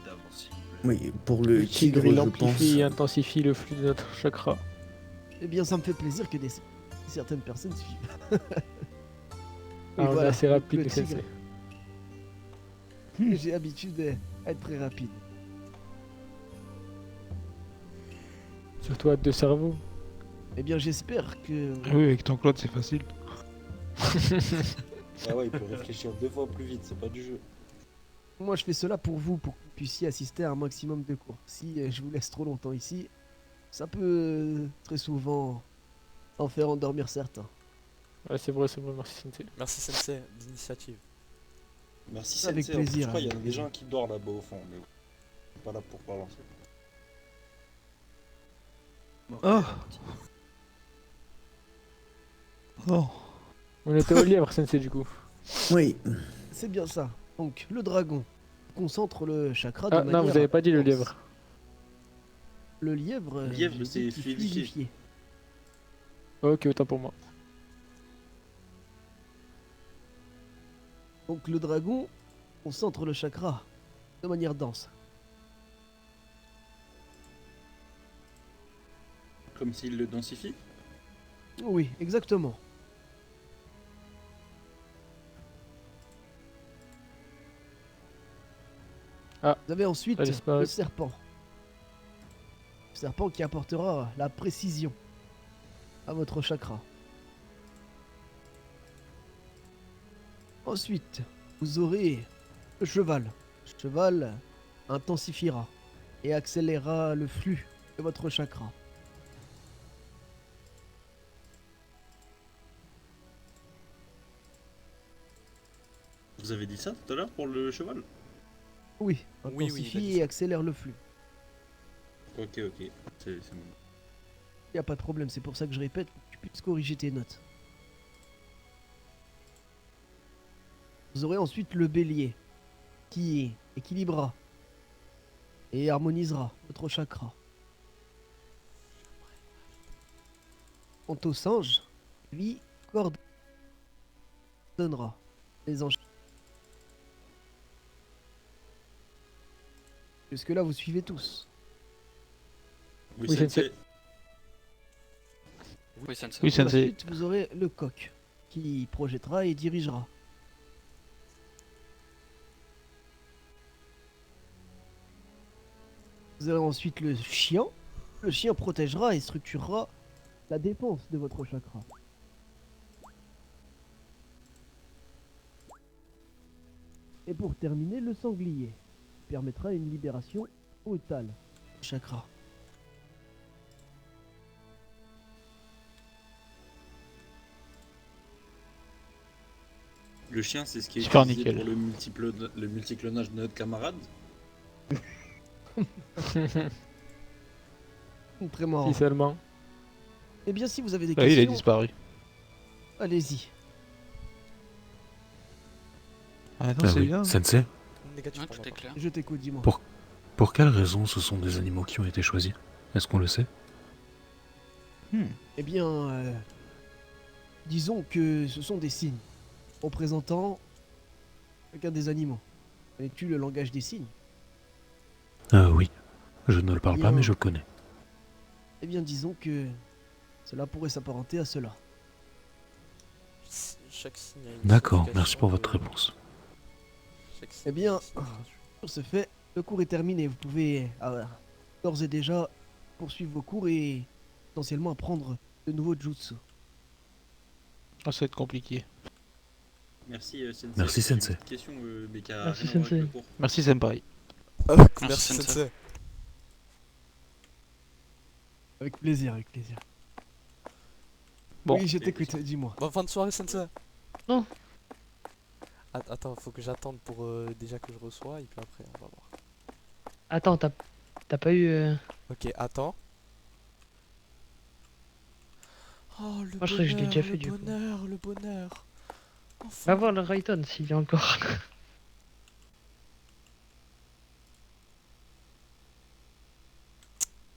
Oui, pour le tigre, il je amplifie et pense... intensifie le flux de notre chakra. Eh bien, ça me fait plaisir que certaines personnes suivent. Ah, on est assez rapide, le le tigre. sensei. J'ai l'habitude à être très rapide. Surtout à 2 cerveaux. Eh bien, j'espère que... Oui, avec ton Claude, c'est facile. Ah ouais, il peut réfléchir 2 fois plus vite, c'est pas du jeu. Moi, je fais cela pour vous, pour que vous puissiez assister à un maximum de cours. Si je vous laisse trop longtemps ici, ça peut très souvent en faire endormir certains. Ouais, c'est vrai, merci Sensei. Merci Sensei d'initiative. Merci Avec Sensei, en plus, plaisir, je crois qu'il y a avec des plaisir. gens qui dorment là-bas au fond, mais bon, je suis pas là pour balancer. Oh. Oh. On était au lièvre, Sensei, du coup. Oui. C'est bien ça. Donc, le dragon concentre le chakra de Ah manière... non, vous avez pas dit le lièvre. Le lièvre, Le lièvre, je c'est dis qu'il fluidifié. Ok, autant pour moi. Donc, le dragon concentre le chakra de manière dense. Comme s'il le densifie. Oui, exactement. Ah, vous avez ensuite elle disparaît. le serpent. Le serpent qui apportera la précision à votre chakra. Ensuite, vous aurez le cheval. Le cheval intensifiera et accélérera le flux de votre chakra. Vous avez dit ça tout à l'heure pour le cheval? Oui, Oui, intensifie il a dit et ça. accélère le flux. Ok, c'est bon. Y a pas de problème, c'est pour ça que je répète, pour que tu puisses corriger tes notes. Vous aurez ensuite le bélier, qui équilibrera et harmonisera votre chakra. Quant au singe, lui, coordonnera les enchaînements. Jusque-là, vous suivez tous. Oui, Oui, Sensei. Oui, Sensei. Oui, Par la Sensei. suite, vous aurez le coq, qui projettera et dirigera. Vous aurez ensuite le chien. Le chien protégera et structurera la défense de votre chakra. Et pour terminer, le sanglier qui permettra une libération brutale du chakra. Le chien, c'est ce qui est Super utilisé nickel. pour le multiclonage de notre camarade. Très marrant. Si seulement. Eh bien, si vous avez des Ah, il a questions, disparu. allez-y. Ah non, Ah c'est oui, bien. Sensei, Négatif Ouais, pour tout ma est part. clair. Je t'écoute, dis-moi. pour quelle raison ce sont des animaux qui ont été choisis? Est-ce qu'on le sait? Eh bien, disons que ce sont des signes représentant chacun des animaux. Connais-tu le langage des signes? Oui. Je ne le parle pas, Bien. mais je le connais. Eh bien, disons que cela pourrait s'apparenter à cela. Chaque signe a une D'accord, signification, merci pour votre réponse. chaque signe Eh bien, a une signification. sur ce fait, le cours est terminé. Vous pouvez d'ores et déjà poursuivre vos cours et potentiellement apprendre de nouveaux jutsu. Ah, ça va être compliqué. Merci Sensei. Merci, J'ai une Sensei. petite question, mais qui a Merci, rien à voir avec le Sensei. cours. Merci, Senpai. Merci Sensei. Sensei. Avec plaisir, avec plaisir. Bon. Oui, je t'écoute, dis-moi. Bonne fin de soirée Sensei. Non. Attends, faut que j'attende pour déjà que je reçois et puis après on va voir. Attends, t'as pas eu... Ok, attends. Oh le Moi, je crois que je l'ai déjà fait, le du coup. bonheur, le bonheur. Enfin. Va voir le Rayton s'il y a encore.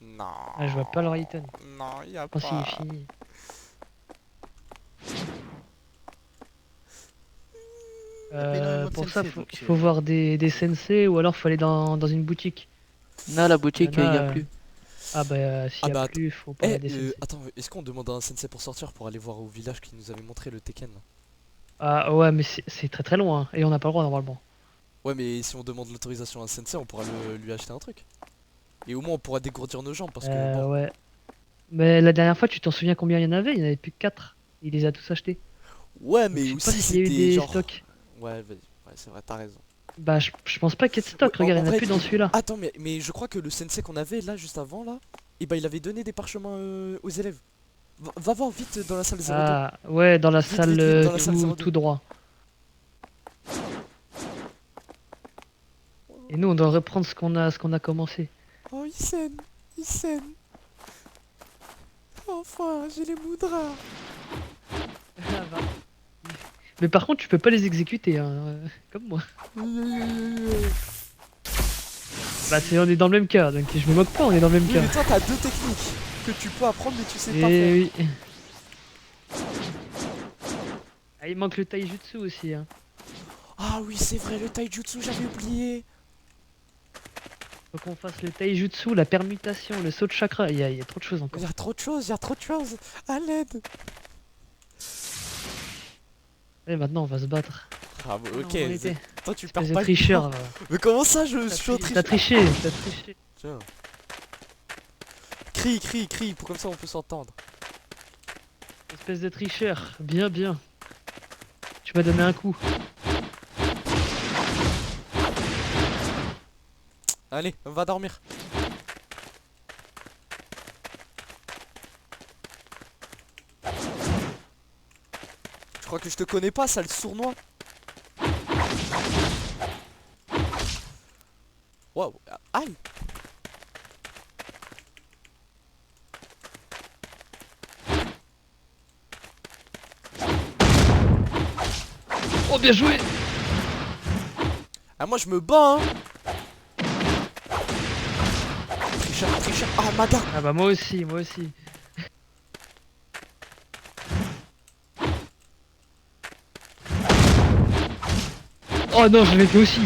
Non. Ah, je vois pas le Rayton. Non, y a Oh, pas. si, il est fini. énormément de Pour ça, sensei, faut, donc, faut voir des sensei ou alors faut aller dans une boutique. Non, la boutique, Il y en il y a, a plus. Ah bah s'il Ah y bah, a plus, faut pas aller des sensei. Attends, est-ce qu'on demande à un sensei pour sortir pour aller voir au village qui nous avait montré le Tekken là? Ah ouais, mais c'est très très loin hein, et on n'a pas le droit normalement. Ouais, mais si on demande l'autorisation à un sensei, on pourra lui acheter un truc. Et au moins, on pourra dégourdir nos jambes parce que. Bon. Ouais. Mais la dernière fois, tu t'en souviens combien il y en avait? Il y en avait plus que 4. Il les a tous achetés. Ouais, Donc, mais je sais pas aussi s'il y a eu c'était des genre. stocks. Ouais, vas-y. Ouais, c'est vrai, t'as raison. Bah, je pense pas qu'il y ait de stock. Ouais, Regarde, il y en a vrai, plus dans celui-là. Attends, mais je crois que le sensei qu'on avait là, juste avant, là, et bah il avait donné des parchemins aux élèves. Va voir vite dans la salle 02. Ah, ouais, dans la Vite, salle, vite, vite, dans la salle tout, 02. tout droit. Et nous, on doit reprendre ce qu'on a commencé. Oh, il saigne. Il saigne. Enfin, j'ai les moudras. Mais par contre, tu peux pas les exécuter, hein, comme moi. Bah, on est dans le même cas, donc je me moque pas, on est dans le même Oui, cas. mais toi, t'as 2 techniques que tu peux apprendre, mais tu sais pas faire. Et oui. Ah, il manque le taijutsu aussi, hein. Ah oui, c'est vrai, le taijutsu, j'avais oublié. Faut qu'on fasse le taijutsu, la permutation, le saut de chakra. Il y a trop de choses encore. Il y a trop de choses, il y a trop de choses. À l'aide. Et maintenant, on va se battre. Ah, bah, ok. Non, on était- Toi, tu Espèce perds de pas le tricheur. temps. Mais comment ça, je suis au T'as tricheur? triché, t'as triché. Tiens. Crie, crie, crie, pour comme ça on peut s'entendre. Espèce de tricheur. Bien, bien. Tu m'as donné un coup. Allez, va dormir. Je crois que je te connais pas, sale sournois. Waouh, aïe. Oh, bien joué. Ah, moi je me bats, hein. Tricheur, tricheur. Ah, Maga. Ah bah moi aussi, moi aussi. Oh non, je l'ai fait aussi.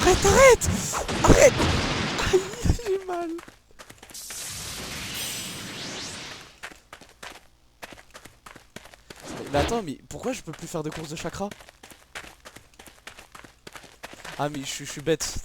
Arrête, arrête. Arrête. Aïe, j'ai mal. Mais attends, mais pourquoi je peux plus faire de course de chakra? Ah, mais je suis bête.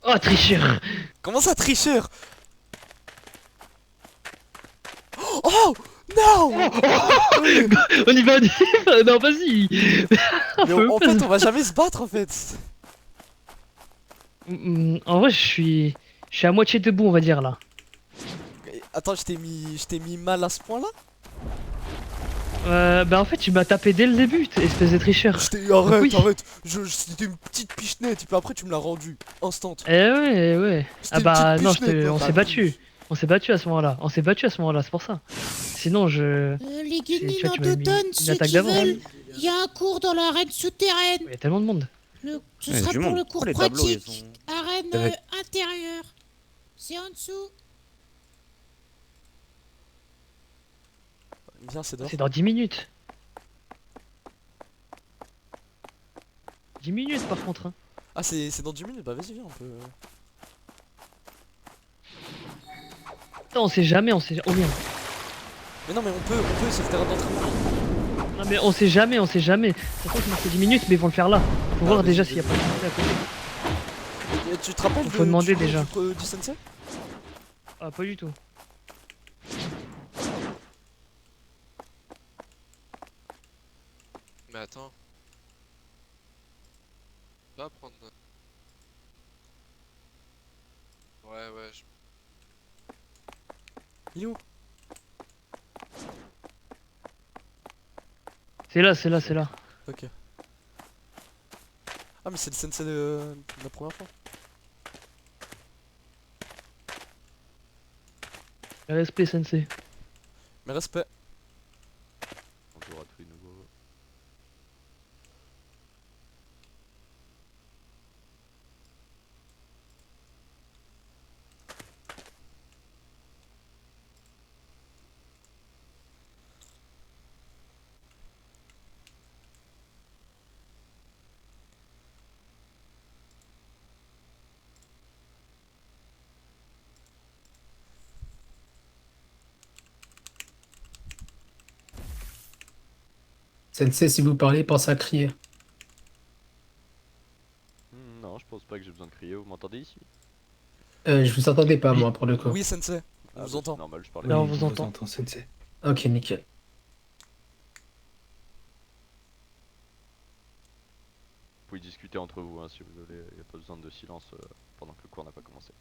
Oh, tricheur. Comment ça, tricheur? Oh non. On y va, on y va. Non, vas-y. Mais en fait, on va jamais se battre en fait. En vrai, je suis à moitié debout, on va dire là. Attends, je t'ai mis mal à ce point-là? Bah en fait, tu m'as tapé dès le début, espèce de tricheur. Arrête, Oui. arrête. C'était une petite pichenette et puis après tu me l'as rendue. Instant. Eh ouais, ouais. C'était Ah une bah petite non, pichenette, on toi, s'est battu. On s'est battu à ce moment-là. On s'est battu à ce moment-là, c'est pour ça. Sinon, je. Les guenilles tu vois, en tu m'avais mis d'automne, une ceux attaque qui d'avant. veulent, il y a un cours dans l'arène souterraine. Il y a tellement de monde. Ce Ouais, sera du pour monde. le cours Les tableaux, ils pratique. sont- Arène Avec- intérieure. C'est en dessous. Viens, c'est dehors. C'est dans 10 minutes. 10 minutes par contre. Hein. Ah, c'est dans 10 minutes. Bah, vas-y, viens, on peut. Putain, on sait jamais, on sait. Oh merde. Mais non, mais on peut, c'est le terrain d'entraînement. Non mais on sait jamais, on sait jamais. De toute façon, c'est 10 minutes, mais ils vont le faire là. Faut voir vas-y, déjà vas-y. s'il y a pas de à côté. Et tu te rappelles Faut demander du nom déjà. du sensei? Ah, pas du tout. Mais attends. Va prendre. Ouais. Il est où? C'est là, c'est là, c'est là. Ok. Ah mais c'est le sensei de la première fois. Respect, sensei. Mais respect. Bonjour à tous les nouveaux. Sensei, si vous parlez, pensez à crier. Non, je pense pas que j'ai besoin de crier. Vous m'entendez ici? Je vous entendais pas, moi, pour le coup. Oui, sensei. On Ah, vous bah, entend. c'est normal, je parlais. Là, on Oui, vous entend. sensei. Ok, nickel. Vous pouvez discuter entre vous hein, si vous voulez. Il n'y a pas besoin de silence pendant que le cours n'a pas commencé.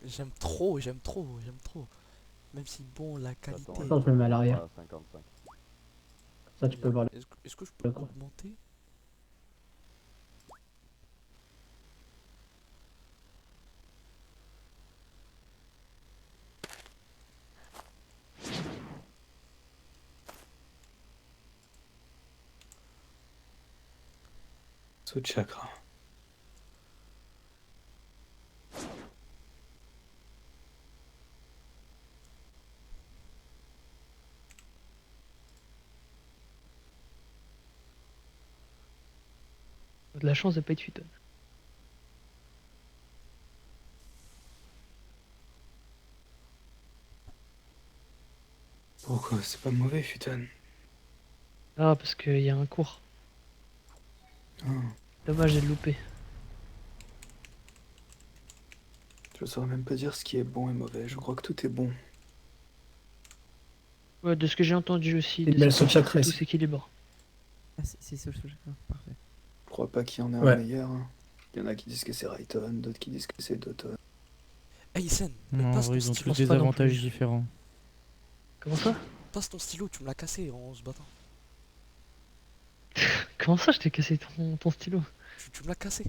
J'aime trop. Même si bon, la qualité. Attends, je me mets à l'arrière. Voilà, 55. Ça, tu peux voir. Est-ce que je peux D'accord. augmenter? Saut de chakra. De la chance de pas être futon. Pourquoi? C'est pas mauvais, Futon. Ah, parce qu'il y a un cours. Ah, Dommage de le louper. je saurais même pas dire ce qui est bon et mauvais. Je crois que tout est bon. Ouais, de ce que j'ai entendu aussi. Et de belle ce saut de que chakra tout ici. s'équilibre. Ah, c'est ça le chakra. Parfait. Je crois pas qu'il y en ait Ouais. un meilleur. Hein. Il y en a qui disent que c'est Rayton, d'autres qui disent que c'est Doton. Hey Sen, Non, en passe vrai, ton ils ont stylo. tous des pas non avantages plus. différents. Comment ça? Passe ton stylo, tu me l'as cassé en se battant. Comment ça, je t'ai cassé ton stylo? Tu me l'as cassé.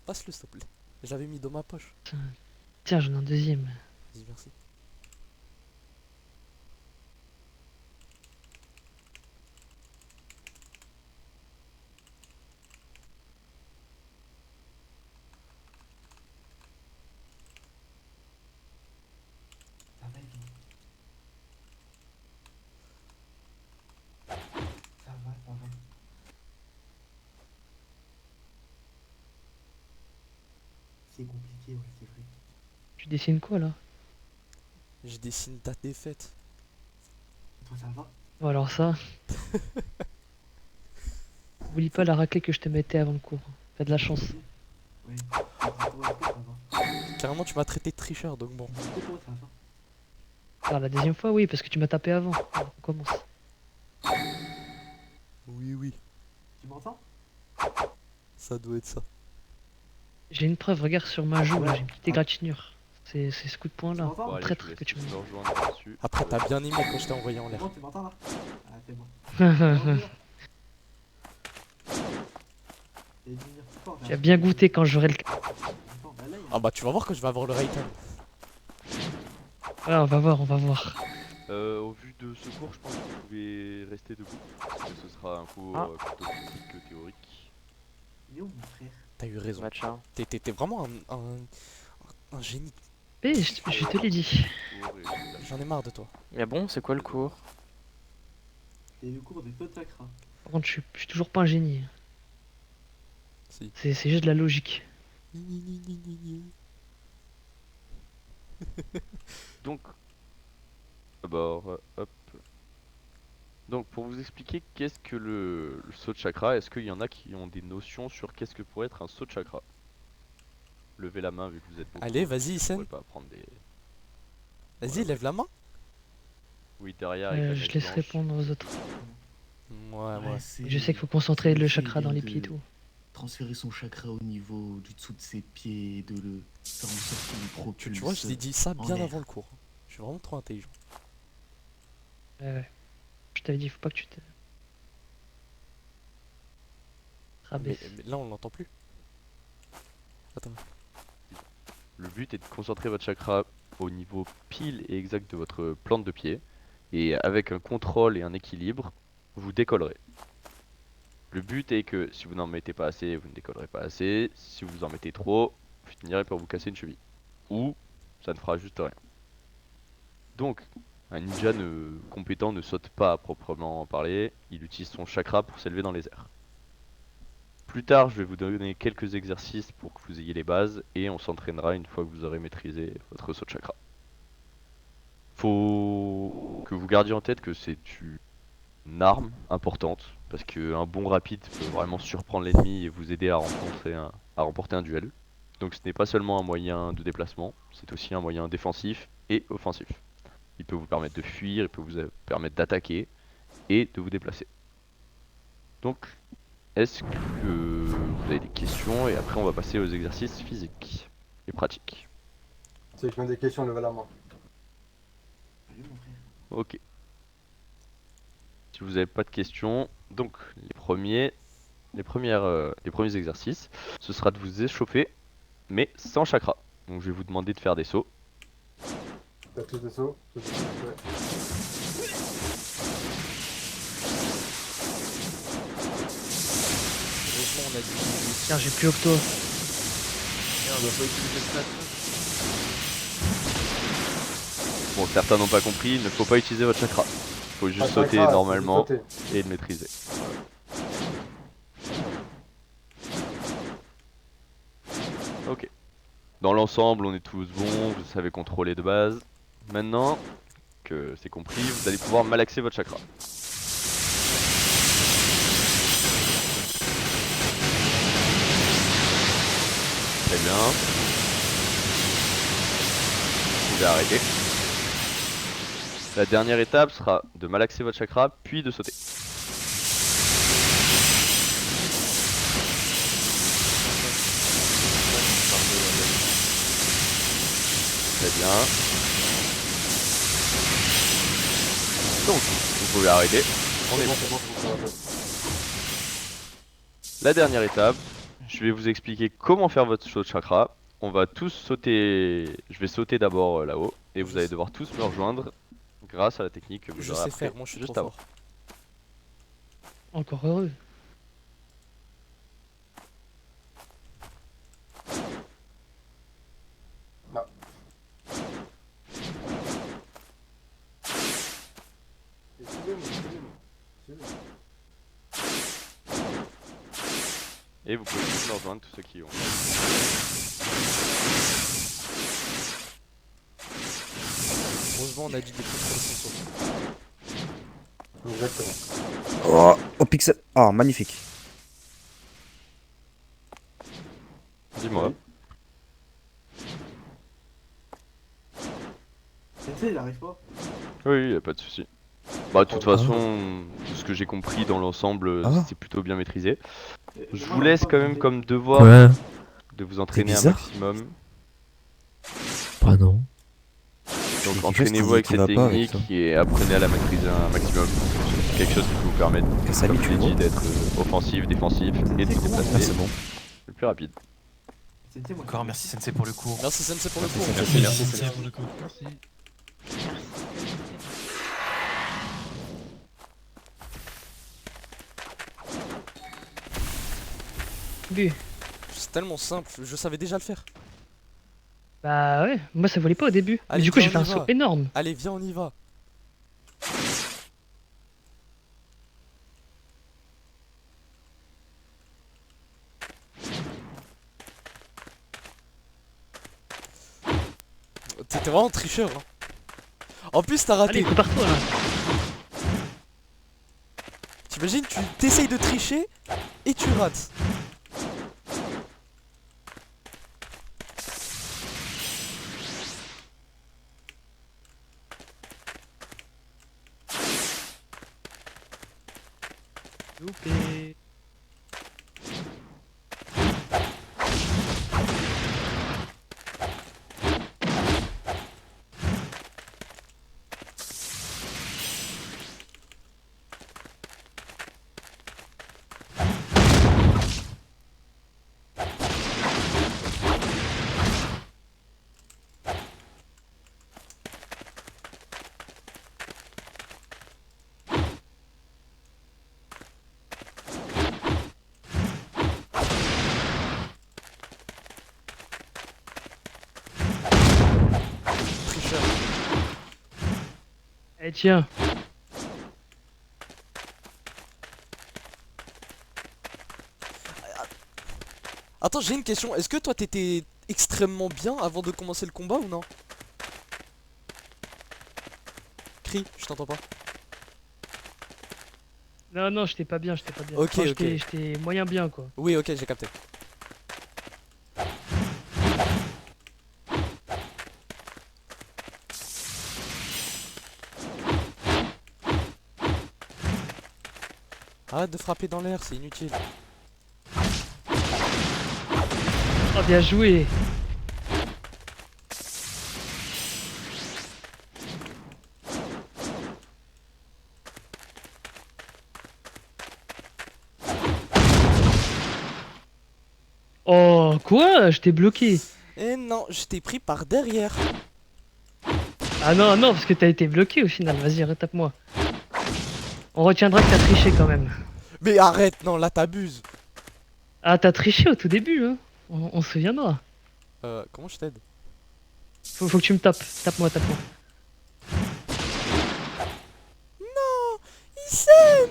Passe-le s'il te plaît. Je l'avais mis dans ma poche. Tiens, j'en ai un deuxième. Vas-y, merci. C'est compliqué, ouais, c'est vrai. Tu dessines quoi là? Je dessine ta défaite. Toi, ça va? Bon, alors ça. Oublie pas la raclée que je te mettais avant le cours. T'as de la chance. Oui. Ça va. Carrément, tu m'as traité de tricheur, donc bon. Toi, ça va. Ah, la deuxième fois, oui, parce que tu m'as tapé avant. On commence. Oui. Tu m'entends? Ça doit être ça. J'ai une preuve, regarde sur ma joue, là, Ouais. j'ai une petite égratignure. C'est ce coup de poing là. m'entends? Bon, allez, Traître je vous que tu laisse me me rejoindre là-dessus. Après, t'as bien aimé quand je t'ai envoyé en l'air. tu m'entends là? Ah, c'est bon. Tu as bien goûté quand j'aurai le. Ah bah, tu vas voir quand je vais avoir le Rayton. Ah, on va voir, on va voir. Au vu de ce cours, je pense que vous pouvez rester debout. Parce que ce sera un cours plutôt pratique que théorique. Il est où mon frère? T'as eu raison. T'es vraiment un génie. Eh, je te l'ai dit. Cours et- J'en ai marre de toi. Mais bon, c'est quoi le cours? C'est le cours des taux de chakra. Par contre, je suis toujours pas un génie. Si. C'est juste de la logique. Donc, d'abord, hop. Donc, pour vous expliquer qu'est-ce que le saut de chakra, est-ce qu'il y en a qui ont des notions sur qu'est-ce que pourrait être un saut de chakra? Levez la main vu que vous êtes beaucoup. Allez, vas-y, Vous Isen. pourrez pas prendre des... Vas-y, lève la main. Oui, derrière. avec la Je neige laisse blanche. répondre aux autres. Ouais. Je sais qu'il faut concentrer le chakra dans les pieds et tout. Transférer son chakra au niveau du dessous de ses pieds, de le faire en sorte qu'il propulse. Tu vois, je t'ai dit ça en bien l'air. avant le cours. Je suis vraiment trop intelligent. Ouais. Je t'avais dit, faut pas que tu te. Rabaisse. Mais là, on l'entend plus. Attends. Le but est de concentrer votre chakra au niveau pile et exact de votre plante de pied. Et avec un contrôle et un équilibre, vous décollerez. Le but est que si vous n'en mettez pas assez, vous ne décollerez pas assez. Si vous en mettez trop, vous finirez par vous casser une cheville. Ou ça ne fera juste rien. Donc, un ninja compétent ne saute pas à proprement parler. Il utilise son chakra pour s'élever dans les airs. Plus tard, je vais vous donner quelques exercices pour que vous ayez les bases. Et on s'entraînera une fois que vous aurez maîtrisé votre saut de chakra. Faut que vous gardiez en tête que c'est une arme importante. Parce qu'un bond rapide peut vraiment surprendre l'ennemi et vous aider à remporter un duel. Donc ce n'est pas seulement un moyen de déplacement, c'est aussi un moyen défensif et offensif. Il peut vous permettre de fuir, il peut vous permettre d'attaquer et de vous déplacer. Donc, est-ce que vous avez des questions? Et après on va passer aux exercices physiques et pratiques. Ceux qui ont des questions, levez la main. Ok. Si vous n'avez pas de questions, donc les premiers exercices, ce sera de vous échauffer, mais sans chakra. Donc je vais vous demander de faire des sauts. Faites tous des sauts. Heureusement, on a dit. Tiens, j'ai plus octo. On doit pas utiliser le snap. Bon, certains n'ont pas compris, il ne faut pas utiliser votre chakra. Il faut juste sauter normalement et le maîtriser. Ok. Dans l'ensemble, on est tous bons, vous savez contrôler de base. Maintenant que c'est compris, vous allez pouvoir malaxer votre chakra. Très bien. Vous pouvez arrêter. La dernière étape sera de malaxer votre chakra, puis de sauter. Très bien. Donc, vous pouvez arrêter. On est bon. La dernière étape, je vais vous expliquer comment faire votre saut de chakra. On va tous sauter. Je vais sauter d'abord là-haut et vous allez devoir tous me rejoindre grâce à la technique que vous Je aurez sais appris faire, moi je suis juste trop avant. fort. Encore heureux. Et vous pouvez tous me rejoindre, tous ceux qui ont. Heureusement, on a dit des trucs sur le saut. Exactement. Oh, pixel. Oh, magnifique. Dis-moi. Sensei, il arrive pas. Oui, y a pas de souci. Bah, de toute façon, de ce que j'ai compris dans l'ensemble, c'est plutôt bien maîtrisé. Je vous laisse quand même comme devoir de vous entraîner un maximum. Bah non. Donc entraînez-vous avec cette technique et apprenez à la maîtriser un maximum. C'est quelque chose qui peut vous permettre, comme je l'ai dit, d'être offensif, défensif et de se déplacer. C'est bon. Le plus rapide. Encore merci Sensei pour le cours. Merci Sensei pour le cours. Merci Sensei pour le cours. Merci. Bu. C'est tellement simple, je savais déjà le faire. Bah ouais, moi ça volait pas au début. Mais Allez, du coup j'ai viens, fait on un y saut va. énorme. Allez, viens, on y va. T'étais vraiment tricheur. Hein. En plus, t'as raté. Allez, prépare-toi là. T'imagines, tu t'essayes de tricher et tu rates. Loupé. Tricheur. Eh tiens. Attends, j'ai une question. Est-ce que toi t'étais extrêmement bien avant de commencer le combat ou non? Crie, je t'entends pas. Non, non, j'étais pas bien, j'étais pas bien. Ok, Enfin, ok. J'étais moyen bien, quoi. Oui, ok, j'ai capté. Arrête de frapper dans l'air, c'est inutile. Oh, bien joué. Oh, quoi? Je t'ai bloqué. Eh non, je t'ai pris par derrière. Ah non, non, parce que t'as été bloqué au final. Vas-y, retape-moi. On retiendra que t'as triché quand même. Mais arrête, non, là t'abuses. Ah, t'as triché au tout début, hein. On se souviendra. Comment je t'aide? Faut que tu me tapes. Tape-moi, tape-moi. Non, il s'aime.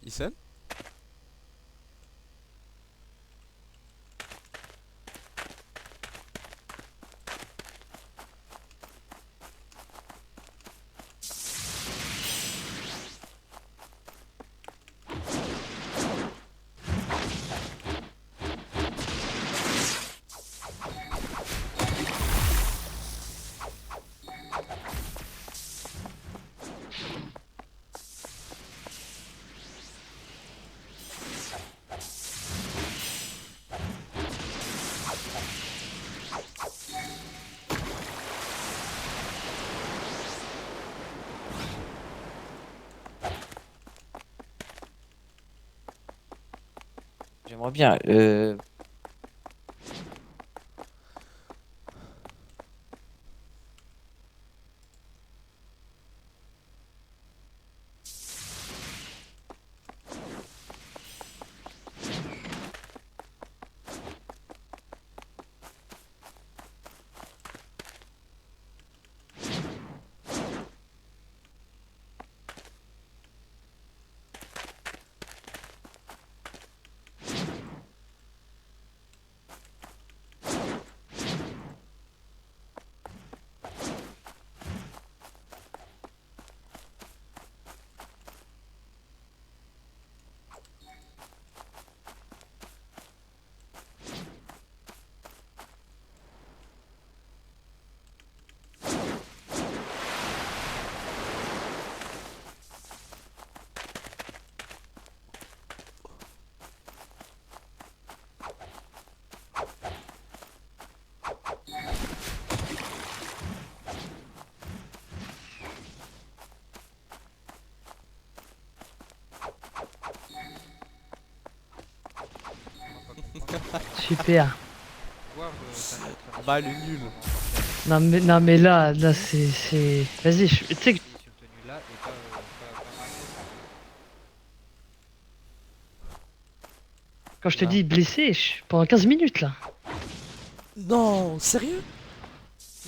Isen? J'aimerais bien. Super. Bah, elle est nulle. Non mais là c'est... Vas-y, tu sais que... Quand je te dis blessé, pendant 15 minutes là. Non, sérieux?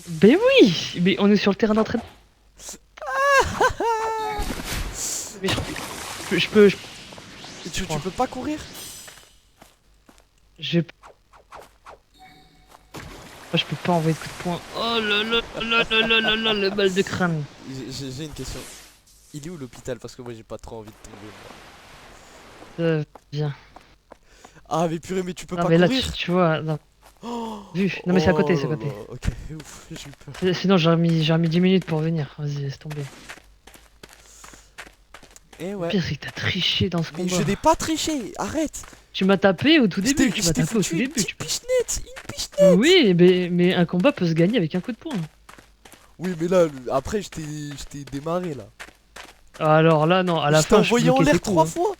Ben oui, mais on est sur le terrain d'entraînement. Mais je peux... Tu peux pas courir? Je peux pas envoyer de coup de poing. Oh là là là là là là là, le balle de crâne. J'ai une question. Il est où l'hôpital? Parce que moi j'ai pas trop envie de tomber. Viens. Ah mais purée, mais tu peux Non pas mais là courir. tu vois... Non. Vu. Non mais c'est à côté, c'est à Oh là côté. là, ok, ouf, j'ai eu peur. Sinon j'aurais mis 10 minutes pour venir. Vas-y, laisse tomber. Eh Le ouais. pire c'est que t'as triché dans ce Mais combat. je n'ai pas triché, arrête. Tu m'as tapé au tout Je début, t'ai- tu je m'as t'ai tapé au foutu tout une début. petite pichenette, une pichenette. Oui, mais un combat peut se gagner avec un coup de poing. Oui, mais là, après, je t'ai démarré là. Alors là, non, à la Je t'ai fin, je envoyé en bloquais l'air tes coups. 3 fois.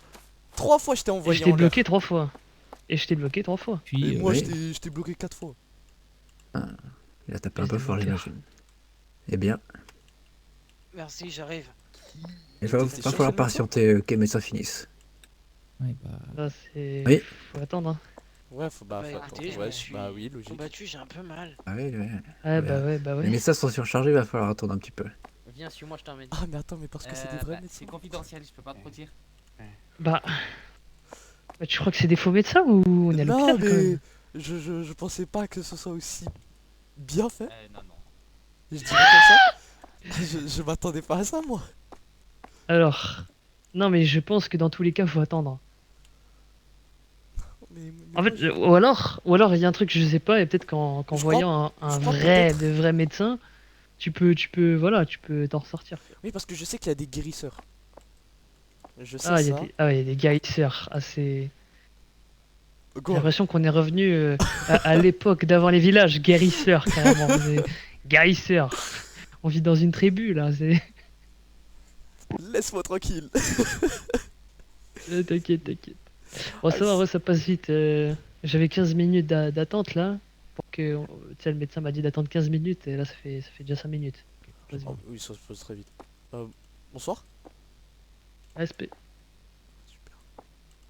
3 fois, je t'ai Et envoyé je en t'ai l'air. bloqué 3 fois. Et je t'ai bloqué 3 fois. Et moi, oui. je t'ai bloqué 4 fois. Il a tapé un peu fort, j'imagine. Eh bien, Merci, j'arrive. il va T'es sûr, falloir c'est le patienter que les médecins finissent. Ouais, bah. Là, c'est. Oui. Faut attendre. Hein. Ouais, faut Bah, attendre. écoutez, je Ouais, me suis bah oui, logique. combattu, j'ai un peu mal. Ah oui, oui. Ouais, bah ouais, bah Les ouais. médecins sont surchargés, il va falloir attendre un petit peu. Viens, suis-moi, je t'emmène. Ah, mais attends, mais parce que c'est des vrais médecins. C'est confidentiel, je peux pas trop dire. Bah. Bah, tu crois que c'est des faux médecins ou on est à Non, l'hôpital quand mais même? je pensais pas que ce soit aussi bien fait. Non, non. Je dirais comme ça. Je m'attendais pas à ça, moi. Alors. Non, mais je pense que dans tous les cas, faut attendre. En fait, ou alors il y a un truc que je sais pas, et peut-être qu'en Je voyant un crois vrai, peut-être. de vrai médecin, tu peux t'en ressortir. Oui, parce que je sais qu'il y a des guérisseurs. Je sais Ah, il y ça. a des, ah, ouais, il y a des guérisseurs assez. J'ai Quoi l'impression qu'on est revenu à l'époque d'avant les villages, guérisseurs carrément. Guérisseurs. On vit dans une tribu là, c'est. Laisse-moi tranquille. T'inquiète, t'inquiète. Bon, ça va, ouais, ça passe vite. J'avais 15 minutes d'attente là. Pour que. Tu sais, le médecin m'a dit d'attendre 15 minutes et là ça fait déjà 5 minutes. Vas-y. Oh, oui, ça se passe très vite. Bonsoir. ASP.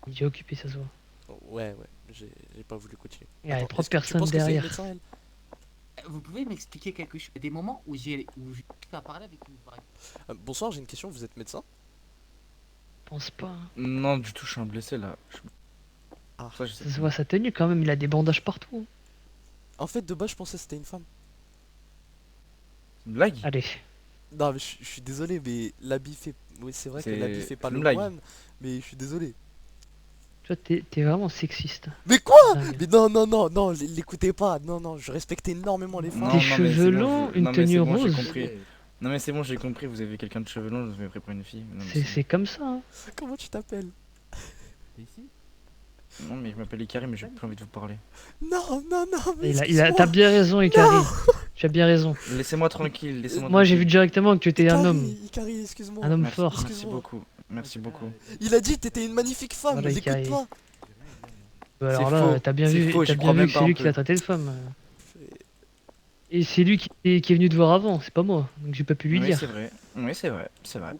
Il est occupé, ça se voit. Oh, ouais, j'ai pas voulu continuer. Il y a Attends, trop de est-ce que tu personnes penses que c'est une derrière. médecin, elle Vous pouvez m'expliquer quelque chose? Il y a des moments où j'ai pas parlé avec vous, par exemple. Bonsoir, j'ai une question, vous êtes médecin? Je pense pas. Hein. Non, du tout, je suis un blessé là. Ah, Ça, je sais Ça se voit sa tenue quand même, il a des bandages partout. En fait, de base, je pensais que c'était une femme. Une blague? Allez. Non, mais je suis désolé, mais l'habit fait. Oui, c'est vrai que C'est l'habit fait pas une le blague. moine, mais je suis désolé. Tu vois, t'es vraiment sexiste. Mais quoi? Dingue. Mais non, l'écoutez pas. Non, je respecte énormément les femmes. Des cheveux longs, une tenue rose. J'ai compris. Non mais c'est bon, j'ai compris, vous avez quelqu'un de cheveux longs, vous avez pris pour une fille. Non, mais C'est comme ça. Hein. Comment tu t'appelles? Non mais je m'appelle Ikari, mais j'ai plus envie de vous parler. Non, mais T'as bien raison, Ikari. Tu as bien raison. Laissez-moi tranquille, laissez-moi Moi, j'ai vu tranquille. directement que tu étais un homme. Ikari, excuse-moi. Un homme Merci, fort. merci Excuse-moi. beaucoup, merci beaucoup. Il a dit que t'étais une magnifique femme, Voilà, l'écoute Ikari. pas. Alors C'est là, faux, t'as bien c'est vu, faux, j'y t'as crois bien vu même que pas c'est un lui qui peu. l'a traité de femme. Et c'est lui qui est venu te voir avant, c'est pas moi. Donc j'ai pas pu lui Oui dire. c'est vrai, oui c'est vrai, c'est vrai.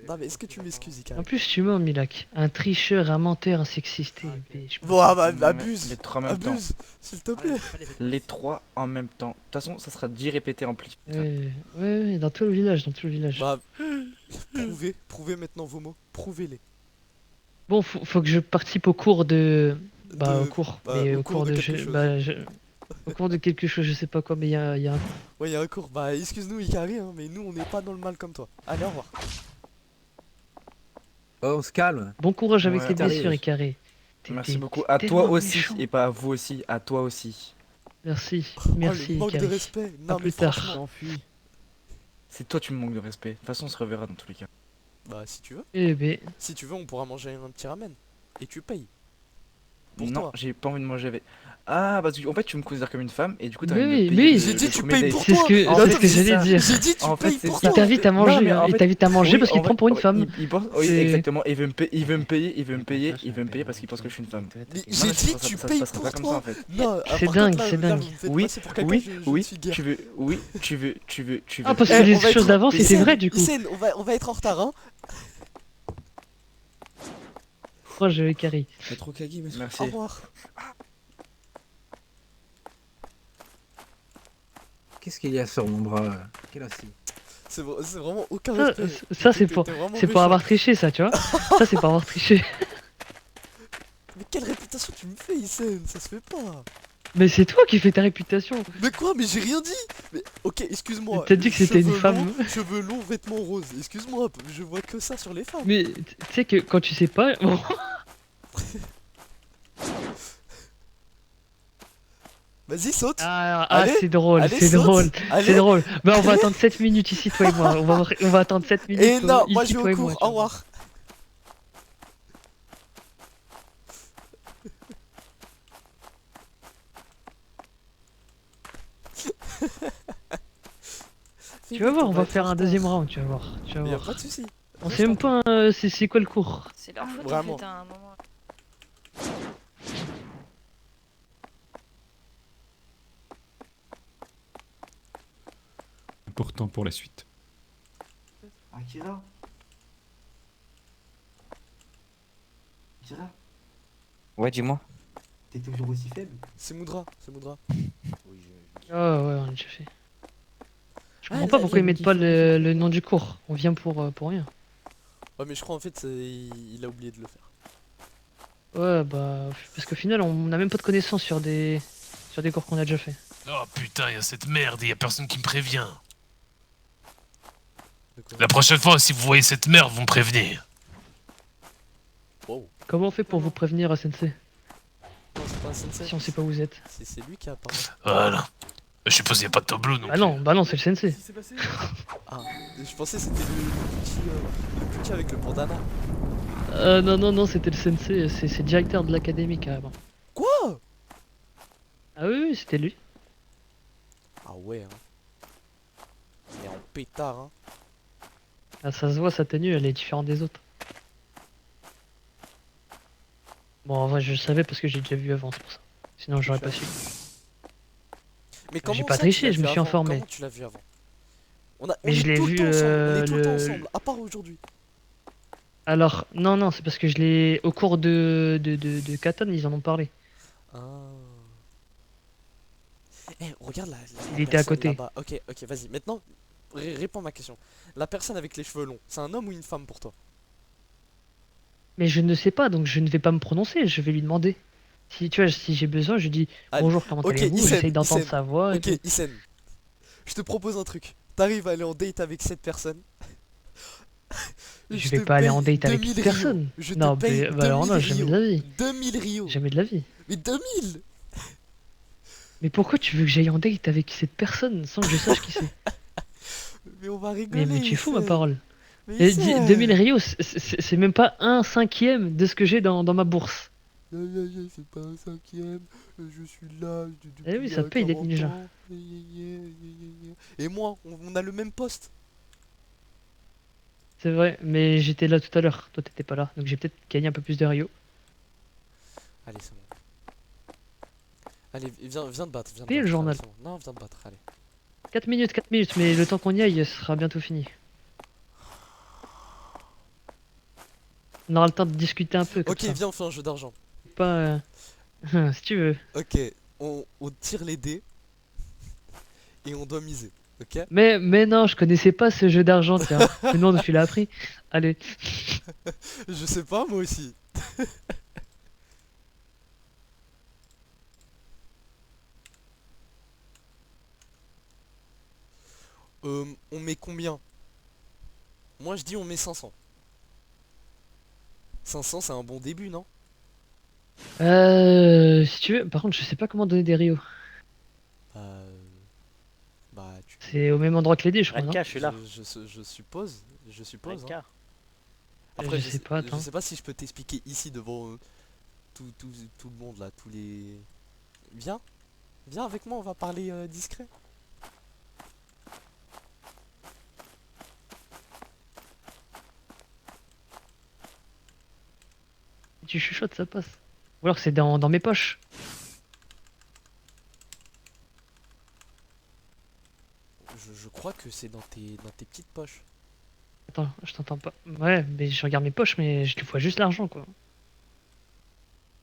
Non, mais est-ce que tu m'excuses, Ikari? En plus, tu mens, Milak. Un tricheur, un menteur, un sexiste. Bon, ah bah, Non, mais abuse. Les trois en même temps. Abuse, s'il te plaît. Les trois en même temps. De toute façon, ça sera dit répété en plus. Ouais, dans tout le village, dans tout le village. Bah, prouvez maintenant vos mots. Prouvez-les. Bon, faut que je participe au cours de. Bah, De- au cours. bah, Mais au au cours cours de de. quelque chose. Au cours de quelque chose, je sais pas quoi, mais il y a un. Ouais, y'a un cours. Bah, excuse-nous, Ikari, hein, mais nous, on n'est pas dans le mal comme toi. Allez, au revoir. Oh, on se calme. Bon courage avec Ouais, tes blessures, t'arrives. Ikari. Merci beaucoup. À toi tellement aussi, méchant. et pas à vous aussi, à toi aussi. Merci, Oh, merci, le manque de Ikari. respect. À Non, mais plus tard. franchement. C'est toi tu me manques de respect. De toute façon, on se reverra dans tous les cas. Bah, si tu veux. Eh ben, Si tu veux, on pourra manger un petit ramen. Et tu payes. Pour Non, toi. j'ai pas envie de manger avec. Ah, parce que en fait, tu me considères comme une femme et du coup, t'as Mais envie de oui, me payer mais le- J'ai dit le tu premier payes date. pour c'est toi. ce que, En c'est fait, ce que c'est j'allais ça. dire. J'ai dit tu En fait, payes c'est pour ça. Il toi. t'invite à Non, manger, mais en hein. Il fait- t'invite à manger Oui, parce qu'il en te prend fait- pour une femme. Il pense, oui, C'est- exactement. Il veut me payer, il veut me payer parce qu'il pense que je suis une femme. Mais Non, j'ai mais dit ça- tu ça se payes passera pour pas comme ça toi. en fait. Non, C'est par dingue, contre, là, c'est là, dingue. vous me faites Oui, passer pour quelqu'un, oui, je oui, suis guère. tu veux, oui, tu veux. Ah, parce que Eh, les on va choses être- d'avant, c'était Isen, vrai du coup. Isen, on va être en retard, hein. Moi, je Ikari. Maître Okagi, maître. Merci. Au revoir. Qu'est-ce qu'il y a sur mon bras? Quel assis? C'est vraiment aucun Ça, respect. ça, c'est T'es pour, vraiment c'est pour méchant. avoir triché, ça, tu vois. Ça, c'est pour avoir triché. Mais quelle réputation tu me fais, Isen? Ça se fait pas. Mais c'est toi qui fais ta réputation. Mais quoi? Mais j'ai rien dit. Mais ok, excuse-moi. T'as dit que c'était une Cheveux femme. longs, cheveux longs, vêtements roses. Excuse-moi, je vois que ça sur les femmes. Mais tu sais que quand tu sais pas. Vas-y, saute. Ah, c'est drôle, allez, c'est saute. drôle, Allez. c'est drôle. Bah, on va attendre 7 minutes ici, toi et moi. On va attendre 7 minutes. Et non, ici, moi je vais toi au et moi, cours. tu Au vois. revoir. Tu vas voir, on va faire un deuxième round, tu vas voir. Tu vas Mais y a voir. pas de soucis. On sait même pas c'est quoi le cours. C'est leur faute Vraiment. en fait à un moment. Important pour la suite. Akira. Akira, Ouais, dis-moi. t'es toujours aussi faible. C'est Moudra, c'est Moudra. Ah ouais, on a déjà fait. Je comprends Ah, pas là, pourquoi ils j'ai mettent pas le nom du cours. On vient pour rien. Ouais, mais je crois en fait il a oublié de le faire. Ouais, bah. Parce qu'au final, on a même pas de connaissances sur des cours qu'on a déjà fait. Oh putain, y'a cette merde et y'a personne qui me prévient. La prochaine fois, si vous voyez cette merde, vous me prévenez. Wow. Comment on fait pour vous prévenir, Sensei? Non, c'est pas un sensei. Si on sait pas où vous êtes. C'est lui qui a parlé. Voilà. Je suppose qu'il n'y a pas de tableau, non? Bah non, c'est le Sensei. Ah, je pensais que c'était le petit avec le bandana. Non, c'était le Sensei. C'est le directeur de l'académie, carrément. Quoi? Ah oui, c'était lui. Ah ouais, hein. Il est en pétard, hein. Ah, ça se voit, sa tenue, elle est différente des autres. Bon, en vrai, je le savais parce que j'ai déjà vu avant, c'est pour ça. Sinon, j'aurais pas su. Mais comment J'ai pas ça, tu triché, l'as je me vu suis avant informé. Comment tu l'as vu avant? On Mais est je l'ai tout le vu, temps ensemble, on est tout le temps le- ensemble, à part aujourd'hui. Alors, non, c'est parce que je l'ai. Au cours de Katan, ils en ont parlé. Ah. Eh, regarde la Il était à personne côté. là-bas. Ok, vas-y. Maintenant, réponds à ma question. La personne avec les cheveux longs, c'est un homme ou une femme pour toi? Mais je ne sais pas, donc je ne vais pas me prononcer, je vais lui demander. Si tu vois, si j'ai besoin, je dis Allez, bonjour, comment ok, allez-vous? Isen, J'essaye d'entendre Isen. sa voix. et Ok, tout. Isen. Je te propose un truc. T'arrives à aller en date avec cette personne. Je vais pas aller en date avec 2000 personne. rios. Je te Non, paye mais bah alors non, 2000 jamais de la vie. 2000 rios. Jamais de la vie. Mais 2000. Mais pourquoi tu veux que j'aille en date avec cette personne sans que je sache qui c'est? Mais on va rigoler. Mais tu es fou, ma Isen. parole. Mais Et Isen. 2000 Rio, c'est même pas un cinquième de ce que j'ai dans ma bourse. C'est pas un cinquième. Je suis là. Eh oui, ça paye d'être ninja. Et moi, on a le même poste. C'est vrai, mais j'étais là tout à l'heure. Toi, t'étais pas là. Donc j'ai peut-être gagné un peu plus de Rio. Allez, c'est bon. Allez, viens te battre. Viens te Et le battre, journal. allez, c'est bon. Non, viens te battre, allez. 4 minutes, mais le temps qu'on y aille, ce sera bientôt fini. On aura le temps de discuter un peu. Comme Ok, ça. viens, on fait un jeu d'argent. Pas. Si tu veux. Ok, on tire les dés. Et on doit miser. Ok? Mais non, je connaissais pas ce jeu d'argent, tiens. Sinon, tu l'as appris. Allez. Je sais pas, moi aussi. On met combien? Moi je dis on met 500. 500 c'est un bon début, non? Si tu veux. Par contre, je sais pas comment donner des Rio. Bah tu... C'est au même endroit que les dés, je crois. Non je suppose. Je suppose. Hein. Je sais pas, attends. Je sais pas si je peux t'expliquer ici devant tout le monde là, tous les... Viens avec moi, on va parler discret. Tu chuchotes, ça passe. Ou alors c'est dans mes poches. Je crois que c'est dans tes petites poches. Attends, je t'entends pas. Ouais, mais je regarde mes poches, mais je vois juste l'argent, quoi.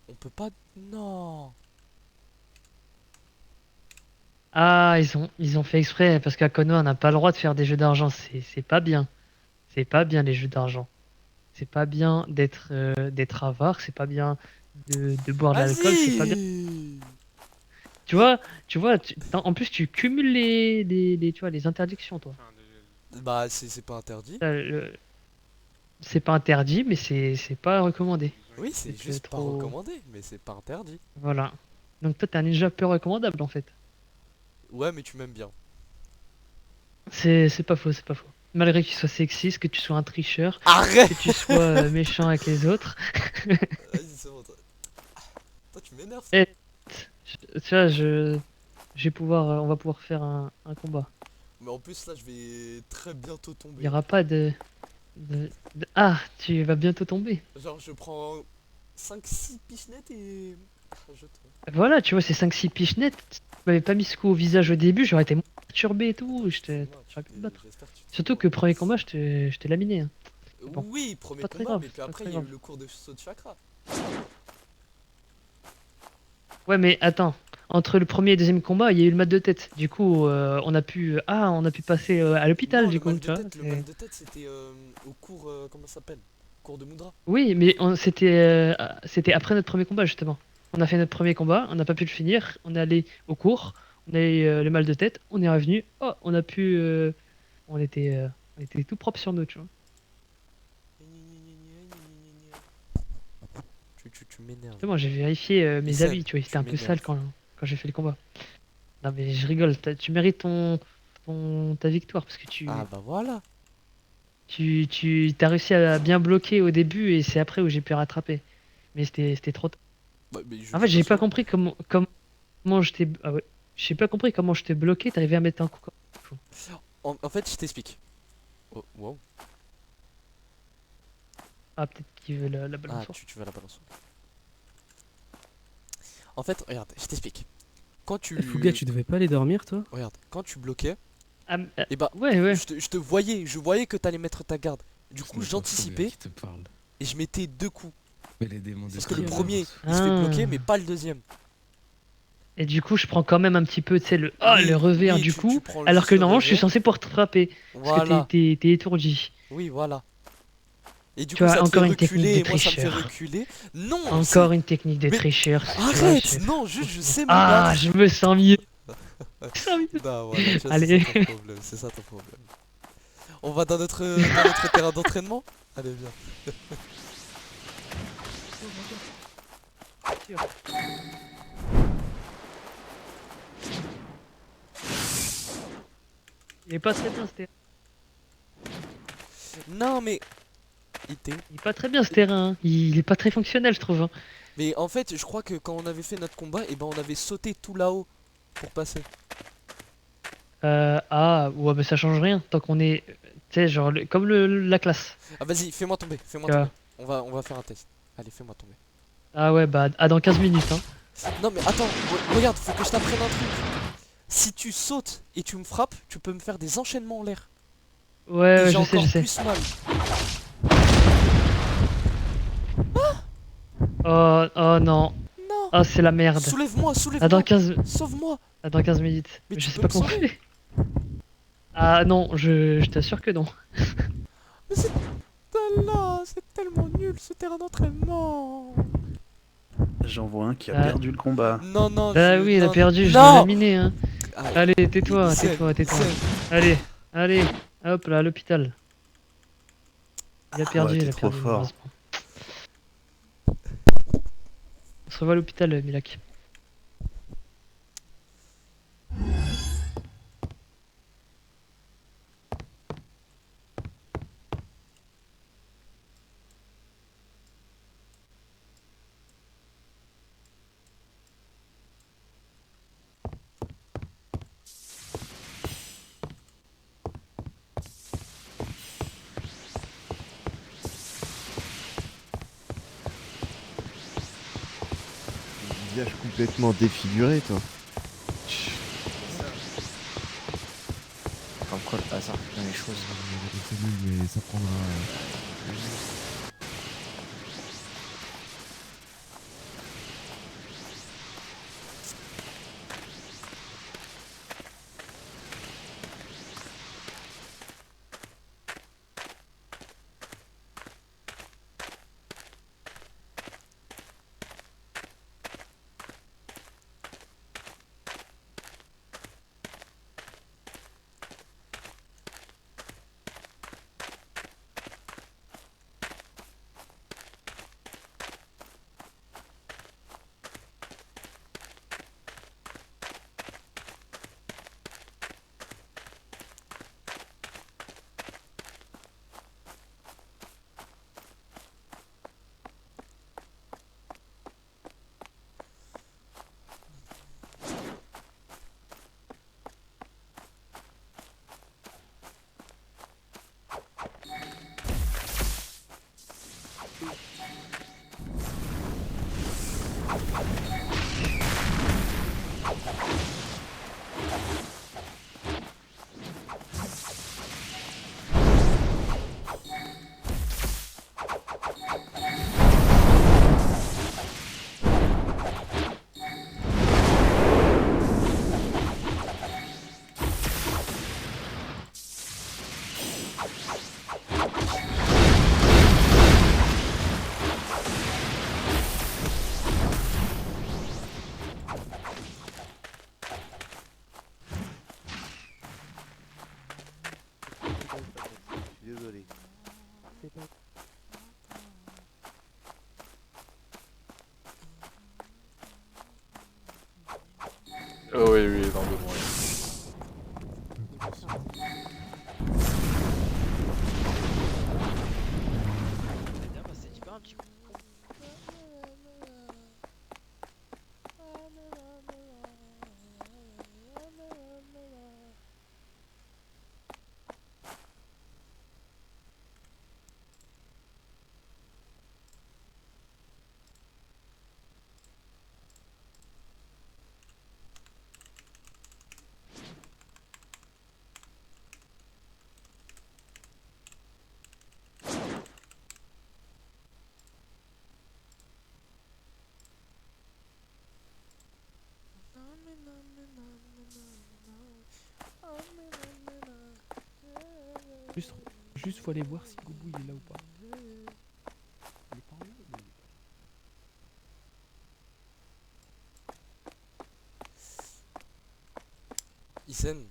On peut pas... Non. Ah, ils ont fait exprès, parce qu'à Konoha, on n'a pas le droit de faire des jeux d'argent. C'est pas bien. C'est pas bien, les jeux d'argent. C'est pas bien d'être avare, c'est pas bien de boire de l'alcool, c'est pas bien. Tu vois, en plus tu cumules tu vois, les interdictions, toi. Bah c'est pas interdit. C'est pas interdit, mais c'est pas recommandé. Oui, c'est juste pas recommandé, mais c'est pas interdit. Voilà. Donc toi, t'es un ninja peu recommandable en fait. Ouais, mais tu m'aimes bien. C'est pas faux, c'est pas faux. Malgré que tu sois sexiste, que tu sois un tricheur, Arrête que tu sois méchant avec les autres. Vas-y, c'est bon, toi. Toi, tu m'énerves. Et tu vois, je vais pouvoir, on va pouvoir faire un combat. Mais en plus, là, je vais très bientôt Il tomber. n'y aura pas Ah, tu vas bientôt tomber. Genre, je prends 5-6 pichenettes et. Je te. Voilà, tu vois, ces 5-6 pichenettes, tu m'avais pas mis ce coup au visage au début, j'aurais été perturbé et tout, j'aurais pu me battre. Surtout que premier combat, je t'ai laminé. Hein. Bon, Oui, premier pas très combat, grave, mais puis pas après, très il y a eu grave. le cours de saut de chakra. Ouais, mais attends, entre le premier et le deuxième combat, il y a eu le mal de tête. Du coup, on a pu passer à l'hôpital, Non, du le coup, mal tu de vois. tête, le mal de tête, c'était au cours. Comment ça s'appelle? Cours de Moudra. Oui, mais c'était après notre premier combat, justement. On a fait notre premier combat, on n'a pas pu le finir, on est allé au cours, on a eu le mal de tête, on est revenu, oh, on a pu. On était tout propre sur nous, tu vois. Tu m'énerves. Justement, j'ai vérifié mes Issem, habits, tu vois, ils étaient tu un peu m'énerves. sales quand j'ai fait le combat. Non, mais je rigole, tu mérites ta victoire parce que Ah bah voilà. t'as réussi à bien bloquer au début et c'est après où j'ai pu rattraper. Mais c'était trop tard. Bah, mais je En fait, joue j'ai pas pas solo. compris comment je t'ai. Ah ouais. J'ai pas compris comment je t'ai bloqué, t'arrivais à mettre un coup. En fait, je t'explique. Oh, wow. Ah, peut-être qu'il veut la Ah, balançoire. tu veux la balançoire. En fait, regarde, je t'explique. Quand tu. Fouga, tu devais pas aller dormir, toi? Regarde, quand tu bloquais, Ah, et bah, ouais. je te voyais, je voyais que t'allais mettre ta garde. Du coup, C'est pas j'anticipais Fouga qui te parle. et je mettais 2 coups. Mais les démons Parce de que le Tyr, premier, hein. il se fait bloquer, Ah. mais pas le deuxième. Et du coup, je prends quand même un petit peu, tu sais, le revers oui, du tu coup, prends alors juste que le normalement, je suis revers. censé pouvoir te frapper. Parce Voilà. que t'es étourdi. Oui, voilà. Et du Tu coup, vois, ça te fait encore une technique reculer, de et moi ça me fait tricheur. reculer. Non, Encore une technique de Mais tricheur. arrête, non, juste je sais me Ah, battre. je me sens mieux. Non, voilà, tu vois, Allez. c'est ça ton problème, c'est ça ton problème. On va dans notre terrain d'entraînement. Allez, viens. Il est pas très bien ce terrain. Non, mais Il est pas très bien ce terrain. Hein. Il est pas très fonctionnel, je trouve. Hein. Mais en fait, je crois que quand on avait fait notre combat, et ben on avait sauté tout là-haut pour passer. Ouais, mais ça change rien. Tant qu'on est. Tu sais, genre, comme la classe. Ah, vas-y, fais-moi tomber, fais-moi Tu vois. tomber. On va faire un test. Allez, fais-moi tomber. Ah ouais, bah, dans 15 minutes. Hein. Non, mais attends, regarde, faut que je t'apprenne un truc. Si tu sautes et tu me frappes, tu peux me faire des enchaînements en l'air. Ouais, Et ouais, j'ai je sais, encore je sais. plus mal. Oh non. Non. Oh, c'est la merde. Soulève-moi, soulève-moi. Ah, dans 15... Sauve-moi. Ah, dans 15 minutes. Mais Je tu sais peux pas me comment on sauver. fait. Ah non, je t'assure que non. Mais c'est là, c'est tellement nul ce terrain d'entraînement. J'en vois un qui a Ah. perdu le combat. Non, non, Ah oui, il a non, perdu, je l'ai non. laminé. Hein. Ah, Allez, tais-toi, Issem, tais-toi, tais-toi. Issem. Allez, hop là, à l'hôpital. Il a perdu, ouais, il t'es a trop perdu, fort. malheureusement. On se revoit à l'hôpital, Milak. Visage complètement défiguré, toi. Comme quoi le hasard fait bien les choses. Mais ça prendra. Oh oui, oui, non, de moi. Juste faut aller voir si Goubou il est là ou pas. Il est pas en haut, mais- Isen.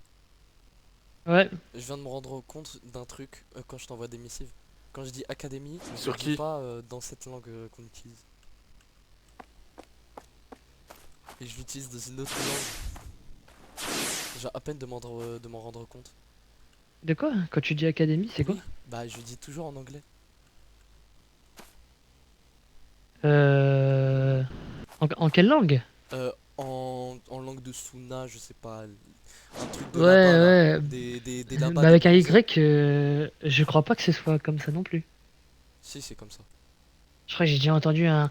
Ouais. Je viens de me rendre compte d'un truc quand je t'envoie des missives. Quand je dis académie, je Sur le dis qui pas dans cette langue qu'on utilise. Et je l'utilise dans une autre langue. J'ai à peine de m'en rendre compte. De quoi? Quand tu dis académie, c'est quoi? Bah je dis toujours en anglais. En quelle langue? En langue de Suna, je sais pas. Un truc de Ouais, là-bas, là. ouais. Des là-bas, Bah des avec un bronzés. Y, je crois pas que ce soit comme ça non plus. Si, c'est comme ça. Je crois que j'ai déjà entendu un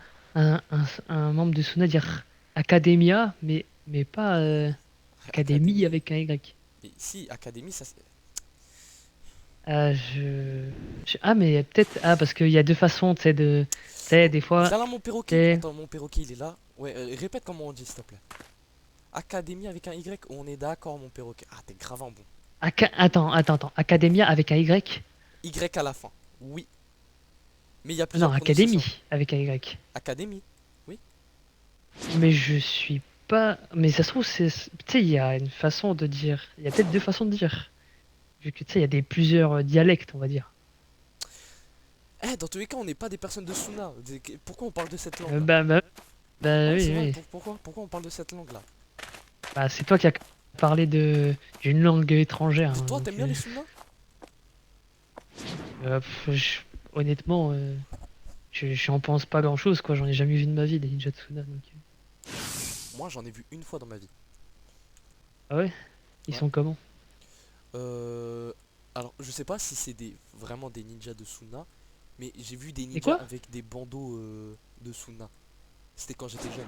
membre de Suna dire Academia, mais pas Académie avec un Y. Et si, académie, ça c'est. Ah, mais peut-être. Ah, parce qu'il y a deux façons, tu sais, de. Tu sais, des fois. Viens là, mon perroquet. Attends, mon perroquet, il est là. Ouais, répète comment on dit, s'il te plaît. Académie avec un Y, on est d'accord, mon perroquet. Ah, t'es grave un bon. Attends. Academia avec un Y? Y à la fin, oui. Mais il y a Non, plusieurs Académie prononciations. avec un Y. Académie, oui. Mais je suis pas. Mais ça se trouve, c'est. Tu sais, il y a une façon de dire. Il y a peut-être deux façons de dire. Vu que tu sais, il y a plusieurs dialectes, on va dire. Eh, dans tous les cas, on n'est pas des personnes de Suna. Pourquoi on parle de cette langue Bah oui, c'est vrai, oui. pourquoi on parle de cette langue là? Bah, c'est toi qui as parlé d'une langue étrangère. Et hein, toi, donc, t'aimes bien les Suna? Honnêtement, j'en pense pas grand chose, quoi. J'en ai jamais vu de ma vie des ninjas de Suna. Donc... Moi, j'en ai vu une fois dans ma vie. Ah ouais? Ils sont comment? Alors, je sais pas si c'est vraiment des ninjas de Suna, mais j'ai vu des quoi ninjas avec des bandeaux de Suna. C'était quand j'étais jeune.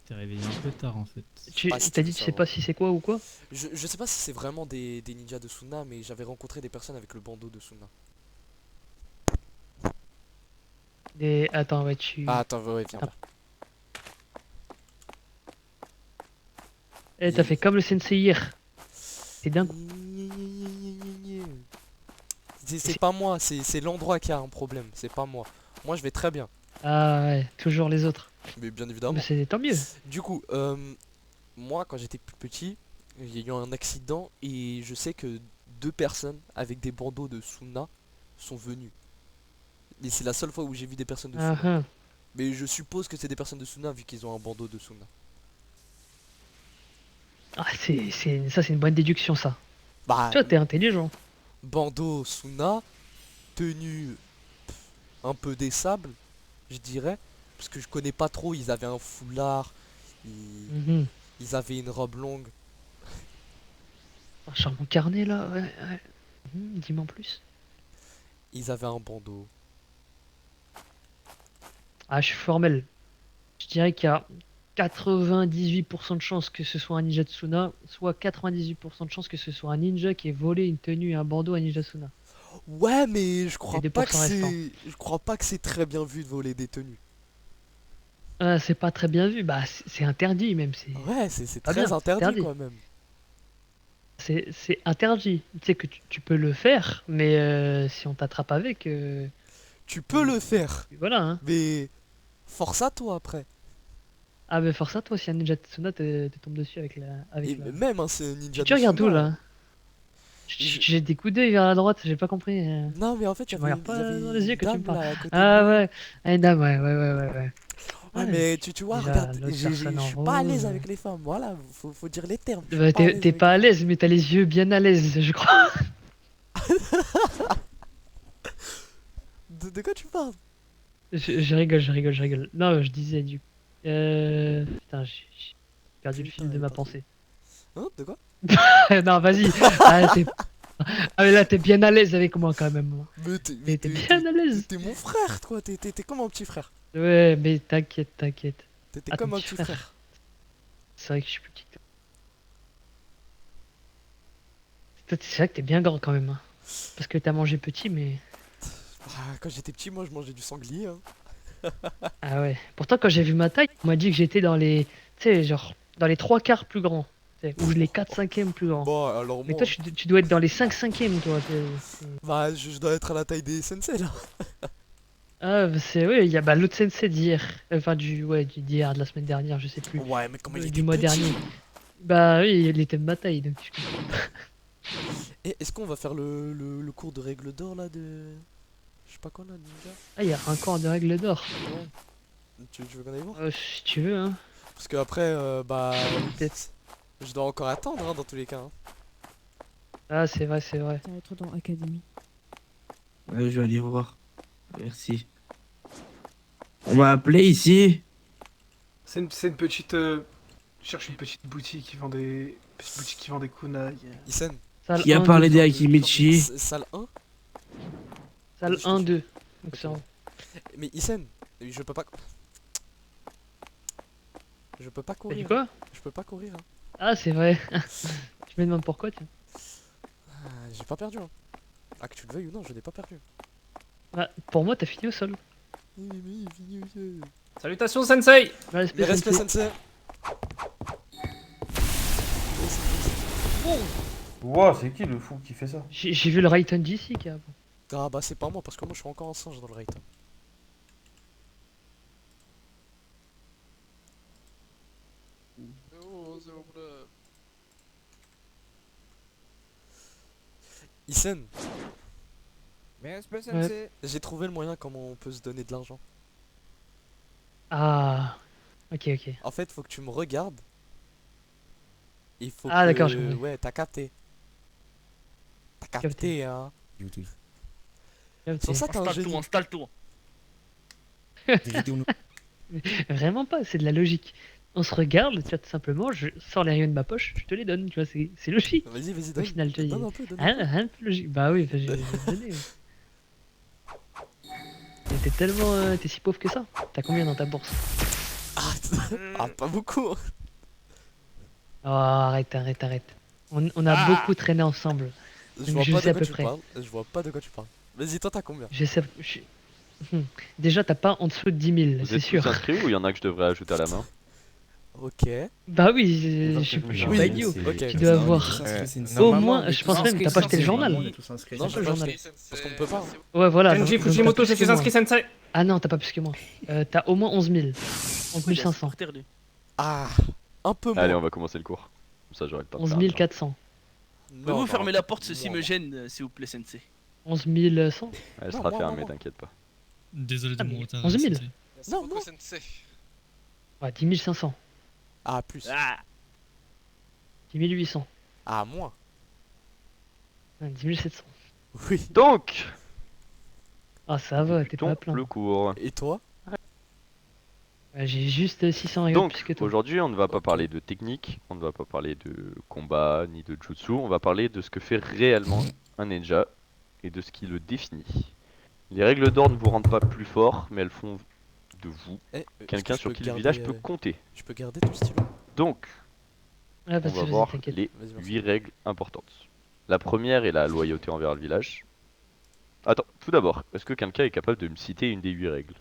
T'es réveillé un peu tard en fait. T'as dit tu sais pas si c'est quoi ou quoi? Je sais pas si c'est vraiment des ninjas de Suna, mais j'avais rencontré des personnes avec le bandeau de Suna. Attends, ouais, tu. Ah, attends, ouais, viens là. Eh, t'as fait comme le sensei hier. C'est dingue. C'est pas moi, c'est l'endroit qui a un problème, c'est pas moi. Moi, je vais très bien. Ah ouais, toujours les autres. Mais bien évidemment. Mais c'est tant mieux. Du coup, moi, quand j'étais plus petit, il y a eu un accident et je sais que 2 personnes avec des bandeaux de Suna sont venues. Et c'est la seule fois où j'ai vu des personnes de Suna. Ah, ah. Mais je suppose que c'est des personnes de Suna vu qu'ils ont un bandeau de Suna. Ah, ça, c'est une bonne déduction, ça. Bah, Toi, t'es intelligent. bandeau Suna, tenue un peu des sables, je dirais. Parce que je connais pas trop, ils avaient un foulard, ils avaient une robe longue. Un charmant carnet, là, ouais. Dis-moi en plus. Ils avaient un bandeau. Ah, je suis formel. Je dirais qu'il y a 98% de chances que ce soit un ninja de Suna, soit 98% de chances que ce soit un ninja qui ait volé une tenue et un bandeau à ninja Suna. Ouais, mais je crois Les pas que 2% restants. je crois pas que c'est très bien vu de voler des tenues. C'est pas très bien vu, bah c'est interdit même. Ouais, c'est pas très bien, interdit quand même. C'est interdit. Tu sais que tu peux le faire, mais si on t'attrape avec. Tu peux le faire. Voilà, hein. Mais force à toi après. Ah, bah force à toi, si un ninja de Suna te tombe dessus avec la. Et même hein, c'est un ninja Tu de regardes où Suna, là? hein. J'ai des coups d'œil vers la droite, j'ai pas compris. Non, mais en fait, tu il me y regardes pas avait dans les yeux une que tu me dame, là, parles. à côté de Ah moi. ouais, une dame, ouais. Ouais, mais tu vois, déjà, regarde, l'autre je personne en suis pas à l'aise rose. avec les femmes, voilà, faut dire les termes. je suis Bah, pas à t'es l'aise t'es avec pas à les l'aise, mais t'as les yeux bien à l'aise, je crois. De quoi tu parles? Je rigole. Non, je disais du. Putain, j'ai perdu le fil de ma pensée. Hein? De quoi? Non, vas-y. Ah, mais là, t'es bien à l'aise avec moi quand même. Mais T'es bien à l'aise. T'es mon frère, toi, t'es comme un petit frère. Ouais, mais t'inquiète. T'es Ah, comme ton un petit frère. C'est vrai que je suis petit. C'est vrai que t'es bien grand quand même. Hein. Parce que t'as mangé petit, mais. Ah, quand j'étais petit, moi je mangeais du sanglier. Hein. Ah ouais. Pourtant, quand j'ai vu ma taille, on m'a dit que j'étais dans les. Tu sais, genre, dans les 3/4 plus grands. Tu sais, ou les 4/5 plus grands. Bon, alors Mais moi. toi, tu dois être dans les 5/5, toi. Bah, je dois être à la taille des sensei là. Ah, bah, c'est. Oui, il y a bah, l'autre sensei d'hier. Enfin, d'hier, de la semaine dernière, je sais plus. Ouais, mais comment il était Du mois petit. dernier. Bah oui, il était de ma taille, donc je comprends. Et est-ce qu'on va faire le cours de règle d'or là de. Je sais pas quoi là, ninja? Ah, il y a un cours de règles d'or. Ouais. Tu veux qu'on aille voir? Si tu veux, hein. Parce que après, bah. Peut-être. Je dois encore attendre hein, dans tous les cas. Hein. Ah, c'est vrai. Ça va être dans Académie. Ouais, je vais aller voir. Merci. On m'a appelé ici. C'est une petite. Je cherche une petite boutique qui vend des. Petite boutique qui vend des kunai. Isen. Qui a parlé des Akimichi? Salle 1? Salle 1, 2. Donc c'est en... Mais Isen, je peux pas. Je peux pas courir. T'as dit quoi? Je peux pas courir. Hein. Ah, c'est vrai. Je me demande pourquoi, tiens. Ah, j'ai pas perdu. Hein. Ah, que tu le veuilles ou non, je n'ai pas perdu. Ah, pour moi, t'as fini au sol. Salutations, Sensei! Respect, Respect, Sensei. Wow, c'est qui le fou qui fait ça? J'ai vu le Rayton d'ici qui a. Ah bah c'est pas moi parce que moi je suis encore en singe dans le raid. Isen. Ouais. J'ai trouvé le moyen comment on peut se donner de l'argent. Ah. Ok. En fait, faut que tu me regardes. Il faut Ah, que... d'accord, je comprends. Ouais, t'as capté. T'as capté, hein. Capté. Sur ça, t'as un génie. Installe-toi. Vraiment pas, c'est de la logique. On se regarde, tu vois, tout simplement, je sors les rayons de ma poche, je te les donne, tu vois, c'est logique. Vas-y, Au donne. final, tu vois, Donne un peu, donne un rien de logique. Bah oui, je vais te donner. Mais t'es tellement. T'es si pauvre que ça. T'as combien dans ta bourse? Ah, pas beaucoup. Oh, arrête. On a beaucoup traîné ensemble. Je Donc vois je pas sais de à quoi peu tu près. parles. Je vois pas de quoi tu parles. Vas-y, toi, t'as combien? Je sais. Déjà, t'as pas en dessous de 10 000, Vous c'est êtes sûr. tous inscrits ou il y en a que je devrais ajouter à la main? Ok. Bah oui, je suis pas idiot. Ok. Tu dois avoir. Au moins, je pense même que t'as pas acheté le journal. Non, je peux pas acheter. Parce qu'on peut pas. Hein. Ouais, voilà. Kenji donc Fujimoto, t'as plus c'est que moi. inscrit, Sensei. Ah non, t'as pas plus que moi. T'as au moins 11 000. 11 500. Ah, un peu moins. Allez, on va commencer le cours. Comme ça, j'aurai le temps de 11 faire un 400. Pouvez-vous fermer la porte, ceci me gêne, s'il vous plaît, Sensei. 11 100. Ouais, elle sera fermée, t'inquiète pas. Désolé de mon retard. 11 000. Non. Ouais, 10 500. Ah, plus. 10 800. Ah, moins. 10 700. Oui. Donc, Ah, ça va, t'es pas à plaindre. le cours. Et toi? Ouais, j'ai juste 600 rayons plus que Donc, toi. aujourd'hui, on ne va pas parler de technique, on ne va pas parler de combat, ni de jutsu, on va parler de ce que fait réellement un ninja et de ce qui le définit. Les règles d'or ne vous rendent pas plus fort, mais elles font de vous quelqu'un sur qui le village peut compter. Je peux garder ton stylo? Donc, Ah, on vas-y, va vas-y, voir t'inquiète. les Vas-y, merci. 8 règles importantes. La première est la loyauté envers le village. Attends, tout d'abord, est-ce que quelqu'un est capable de me citer une des 8 règles?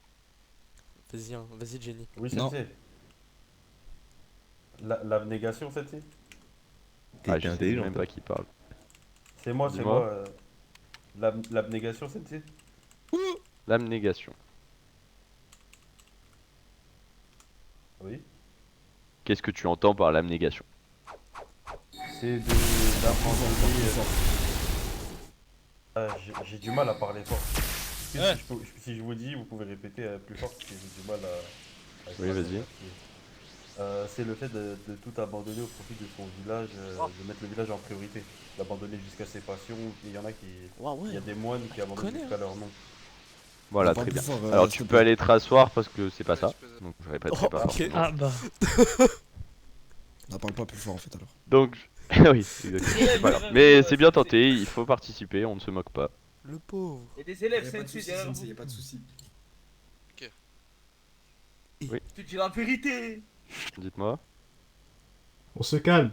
Vas-y, hein. Vas-y, Jenny. Oui, Non. sensei. L'abnégation, sensei? Ah, je sais même pas qui parle. C'est moi, Dis-moi. L'abnégation, sensei? L'abnégation. Oui. Qu'est-ce que tu entends par l'abnégation? C'est d'apprendre. J'ai du mal à parler fort. Si je vous dis, vous pouvez répéter plus fort parce que j'ai du mal Oui, vas-y. C'est le fait de tout abandonner au profit de son village, de mettre le village en priorité, d'abandonner jusqu'à ses passions. Il y en a qui, il y a des moines qui abandonnent jusqu'à leur nom. Voilà, On parle très bien. plus fort, Alors s'il tu te peux plaît. aller te rasseoir parce que c'est pas ça. Donc je répéterai pas forcément. Ah bah. On parle pas plus fort en fait alors. Donc, oui, exactement. C'est pas grave. Mais c'est bien tenté, il faut participer, on ne se moque pas. Le pauvre. Et des élèves, Y a c'est pas une de suite soucis, derrière Sensei, vous. y a pas de soucis. Oui, Je te dis la vérité. dites-moi. On se calme.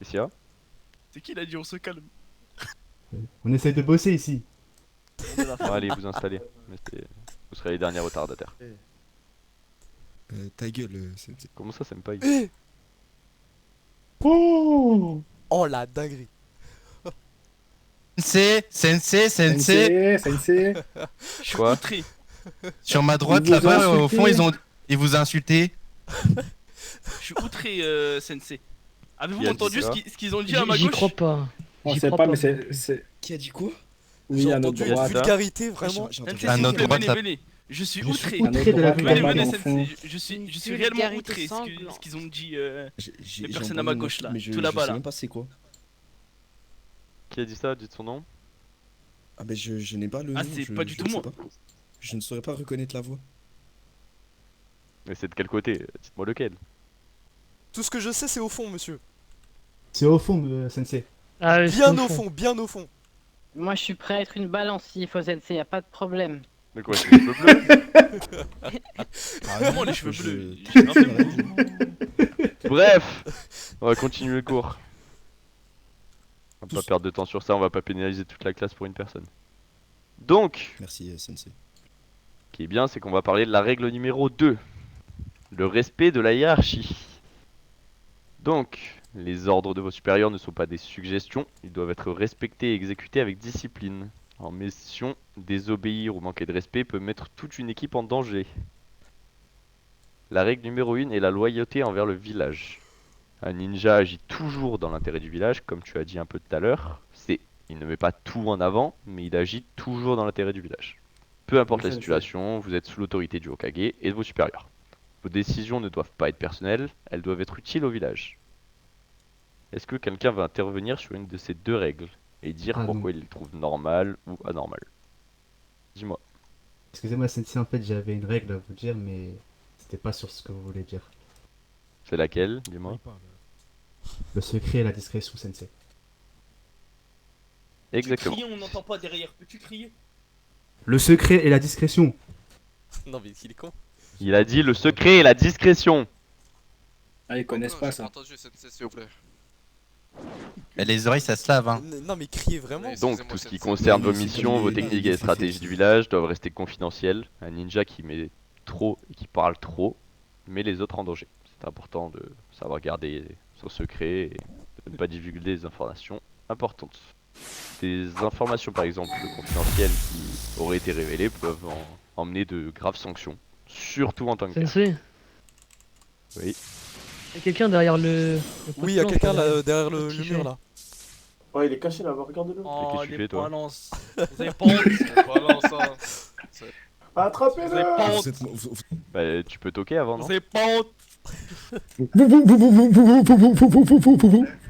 Isia? C'est qui l'a dit on se calme? On essaye de bosser ici. Bon, allez, vous installez. Mais vous serez les derniers retardataires. Ta gueule, Sensei. Comment ça, c'est pas Eh Oh la dinguerie. Sensei. Je suis Quoi? outré. Sur ma droite, Ils vous ont là-bas, au fond, insulté. ils vous ont insulté. Je suis outré, Sensei. Avez-vous Qui a dit entendu ça ce qu'ils ont dit à ma J'y gauche? crois pas. On J'y sait crois pas, mais c'est. Qui a dit quoi? Oui, J'ai à notre entendu une droite. vulgarité vraiment. J'ai Sensei, entendu. s'il À vous notre plaît, droite, venez, là. venez. Je suis Je suis outré. outré de la Venez, venez, vulgarité. Sensei. Je suis réellement vulgarité outré sanglante. ce qu'ils ont dit J'ai les personnes à ma entendu, gauche là, mais je tout là-bas sais là. même pas c'est quoi. Qui a dit ça? Dites son nom. Ah ben je n'ai pas le Ah, nom, c'est je- pas du je tout ne sais moi. pas. Je ne saurais pas reconnaître la voix. Mais c'est de quel côté? Dites-moi lequel. Tout ce que je sais, c'est au fond, monsieur. C'est au fond, Sensei. Ah, ouais, Bien c'est au fond, bien au fond. Moi, je suis prêt à être une balance s'il faut Sensei, y a pas de problème. Mais quoi, c'est les cheveux bleus? Vraiment les cheveux je- bleus. je- Un peu bleu. Bref, on va continuer le cours. On va pas perdre de temps sur ça, on va pas pénaliser toute la classe pour une personne. Donc, Merci Sensei. ce qui est bien, c'est qu'on va parler de la règle numéro 2. Le respect de la hiérarchie. Donc, les ordres de vos supérieurs ne sont pas des suggestions, ils doivent être respectés et exécutés avec discipline. En mission, désobéir ou manquer de respect peut mettre toute une équipe en danger. La règle numéro 1 est la loyauté envers le village. Un ninja agit toujours dans l'intérêt du village, comme tu as dit un peu tout à l'heure. Il ne met pas tout en avant, mais il agit toujours dans l'intérêt du village. Peu importe la situation, vous êtes sous l'autorité du Hokage et de vos supérieurs. Vos décisions ne doivent pas être personnelles, elles doivent être utiles au village. Est-ce que quelqu'un va intervenir sur une de ces deux règles et dire Ah, pourquoi il les trouve normales ou anormales? Dis-moi. Excusez-moi, Sensei, en fait, j'avais une règle à vous dire, mais c'était pas sur ce que vous voulez dire. C'est laquelle? Dis-moi. Le secret et la discrétion, Sensei. Exactement. Crier, on n'entend pas derrière. Peux-tu crier? Le secret et la discrétion. Non, mais il est con. Il a dit le secret et la discrétion. Ah, ils connaissent pas ça. Entendu, Sensei, s'il vous plaît. Et les oreilles, ça se lave, hein. Non, mais criez vraiment. Donc, tout ce qui concerne vos missions, vos techniques et les stratégies du village doivent rester confidentielles. Un ninja qui met trop et qui parle trop met les autres en danger. C'est important de savoir garder son secret et de ne pas divulguer des informations importantes. Des informations, par exemple, confidentielles qui auraient été révélées peuvent emmener de graves sanctions, surtout en tant que père. Sensei, Oui. y a quelqu'un derrière le. Oui, il y a quelqu'un là derrière le mur là. Ouais, il est caché là-bas, regardez-le. Oh, qu'est-ce que tu fais, toi? balances. Vous avez pas honte. Balance, hein. Attrapez-le! Bah, tu peux toquer avant, non? Vous avez pas honte.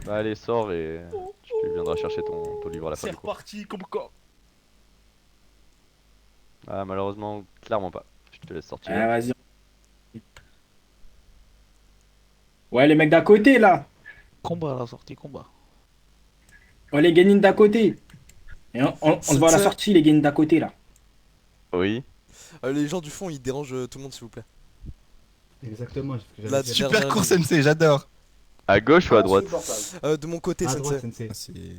Bah, allez, sors et tu viendras chercher ton livre à la fin C'est du cours. reparti comme quoi. Ah, malheureusement, clairement pas. Je te laisse sortir. Ah, vas-y. Ouais, les mecs d'à côté là! Combat à la sortie, combat. Ouais, les gamins d'à côté! Et on se voit à la sortie, les gamins d'à côté là. Oui. Les gens du fond, ils dérangent tout le monde, s'il vous plaît. Exactement. La Super court, Sensei, j'adore. À gauche ou à droite? De mon côté, À Sensei. droite, Sensei.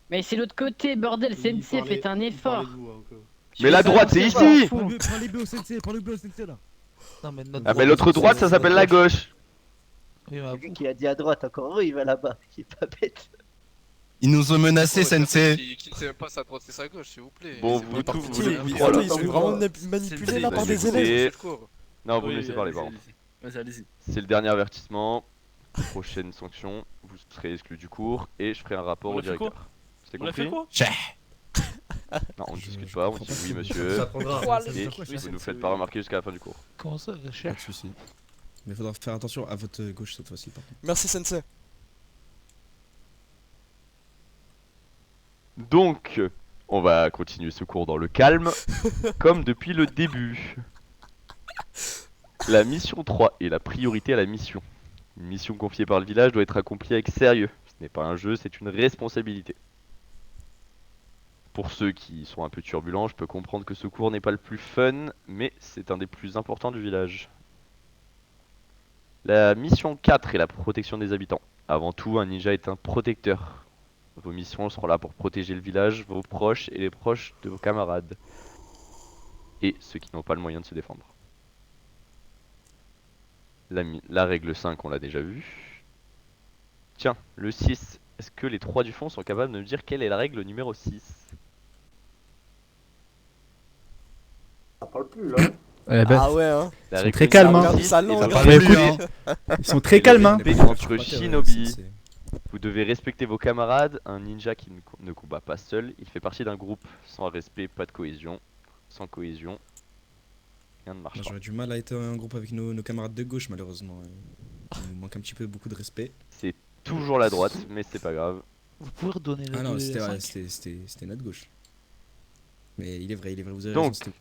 Mais c'est l'autre côté, bordel, Sensei, faites un effort. Mais la droite, c'est ici! Prends les bleus au Sensei, prends le bleu au Sensei là. Non, mais notre Ah, mais l'autre droite, ça s'appelle la gauche. Oui, bah, Quelqu'un qui a dit à droite, encore heureux, il va là-bas. Il est pas bête. Ils nous ont menacés, Sensei. Qui ne sait même pas sa droite et sa gauche, s'il vous plaît. Bon, C'est vous pas tous, parti. vous voulez Ils trois, là. sont vraiment manipulés là par des élèves. Non, vous me Oui, laissez parler, allez-y, par contre. allez-y. Vas-y, allez-y. C'est le dernier avertissement. Prochaine sanction, vous serez exclu du cours et je ferai un rapport On au l'a fait quoi? directeur. C'est On l'a fait compris? quoi? Non, on ne discute pas, on dit oui monsieur. Ça prendra. Et vous nous faites pas remarquer jusqu'à la fin du cours. Comment ça, Pas de cher? soucis. Mais faudra faire attention à votre gauche cette fois-ci, par contre. Merci Sensei. Donc, on va continuer ce cours dans le calme, comme depuis le début. La mission 3 est la priorité à la mission. Une mission confiée par le village doit être accomplie avec sérieux. Ce n'est pas un jeu, c'est une responsabilité. Pour ceux qui sont un peu turbulents, je peux comprendre que ce cours n'est pas le plus fun, mais c'est un des plus importants du village. La mission 4 est la protection des habitants. Avant tout, un ninja est un protecteur. Vos missions seront là pour protéger le village, vos proches et les proches de vos camarades. Et ceux qui n'ont pas le moyen de se défendre. La règle 5, on l'a déjà vue. Tiens, le 6. Est-ce que les 3 du fond sont capables de me dire quelle est la règle numéro 6? Ça parle plus là. Ah ouais, hein. La Ils sont règle très calmes, numéro hein. 6 Ça est langue, un hein. parler Mais plus, écoute, hein. ils sont très calmes, hein. C'est le respect entre shinobi. Vous devez respecter vos camarades. Un ninja qui ne combat pas seul, il fait partie d'un groupe. Sans respect, pas de cohésion. Sans cohésion, rien ne marche Moi, pas. j'aurais du mal à être en groupe avec nos camarades de gauche, malheureusement. Il nous manque un petit peu beaucoup de respect. C'est toujours la droite, mais c'est pas grave. Vous pouvez redonner le Ah non, 2 et c'était la ouais, 5? c'était notre gauche. Mais il est vrai, vous avez Donc, raison. c'était-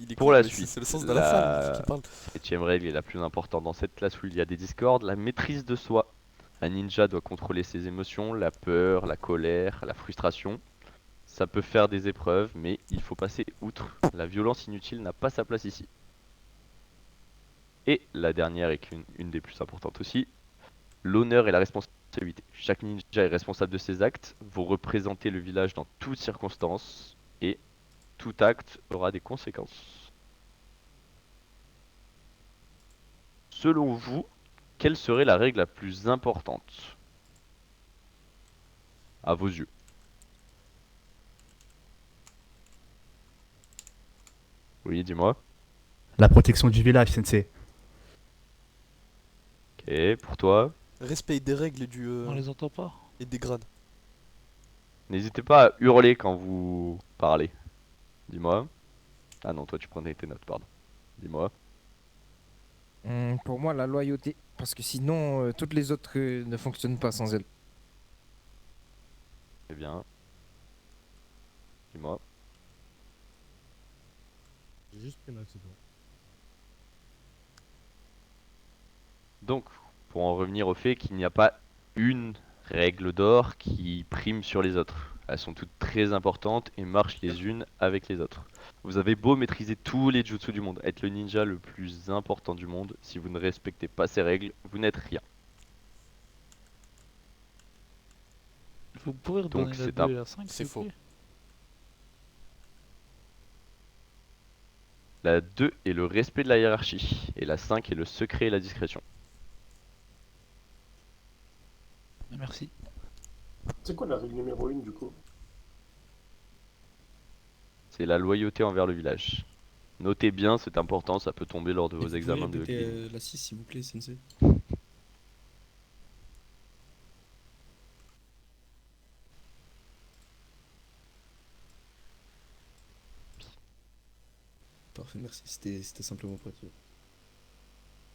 Il est pour con, la mais suite, c'est le sens de la femme qui parle. 7ème règle est la plus importante dans cette classe où il y a des discordes, la maîtrise de soi. Un ninja doit contrôler ses émotions, la peur, la colère, la frustration. Ça peut faire des épreuves, mais il faut passer outre. La violence inutile n'a pas sa place ici. Et la dernière est une des plus importantes aussi, l'honneur et la responsabilité. Chaque ninja est responsable de ses actes, vous représentez le village dans toutes circonstances, et tout acte aura des conséquences. Selon vous, quelle serait la règle la plus importante à vos yeux? Oui, dis-moi. La protection du village, Sensei. Ok, pour toi? Respect des règles et du. On les entend pas. Et des grades. N'hésitez pas à hurler quand vous parlez. Dis-moi. Ah non, toi tu prenais tes notes, pardon. Dis-moi. Pour moi, la loyauté. Parce que sinon, toutes les autres ne fonctionnent pas sans elle. Très bien. Dis-moi. J'ai juste pris note, c'est tout. Donc, pour en revenir au fait qu'il n'y a pas une règle d'or qui prime sur les autres. Elles sont toutes très importantes et marchent les unes avec les autres. Vous avez beau maîtriser tous les jutsu du monde, être le ninja le plus important du monde, si vous ne respectez pas ces règles, vous n'êtes rien. Vous pouvez redonner Donc la c'est 2 et la 5? C'est faux. La 2 est le respect de la hiérarchie, et la 5 est le secret et la discrétion. Merci. C'est quoi la règle numéro 1 du coup? C'est la loyauté envers le village. Notez bien, c'est important, ça peut tomber lors de Et vos vous examens pouvez de répéter, guillemets. la 6 s'il vous plaît, Sensei. Parfait, merci. C'était simplement pour être sûr.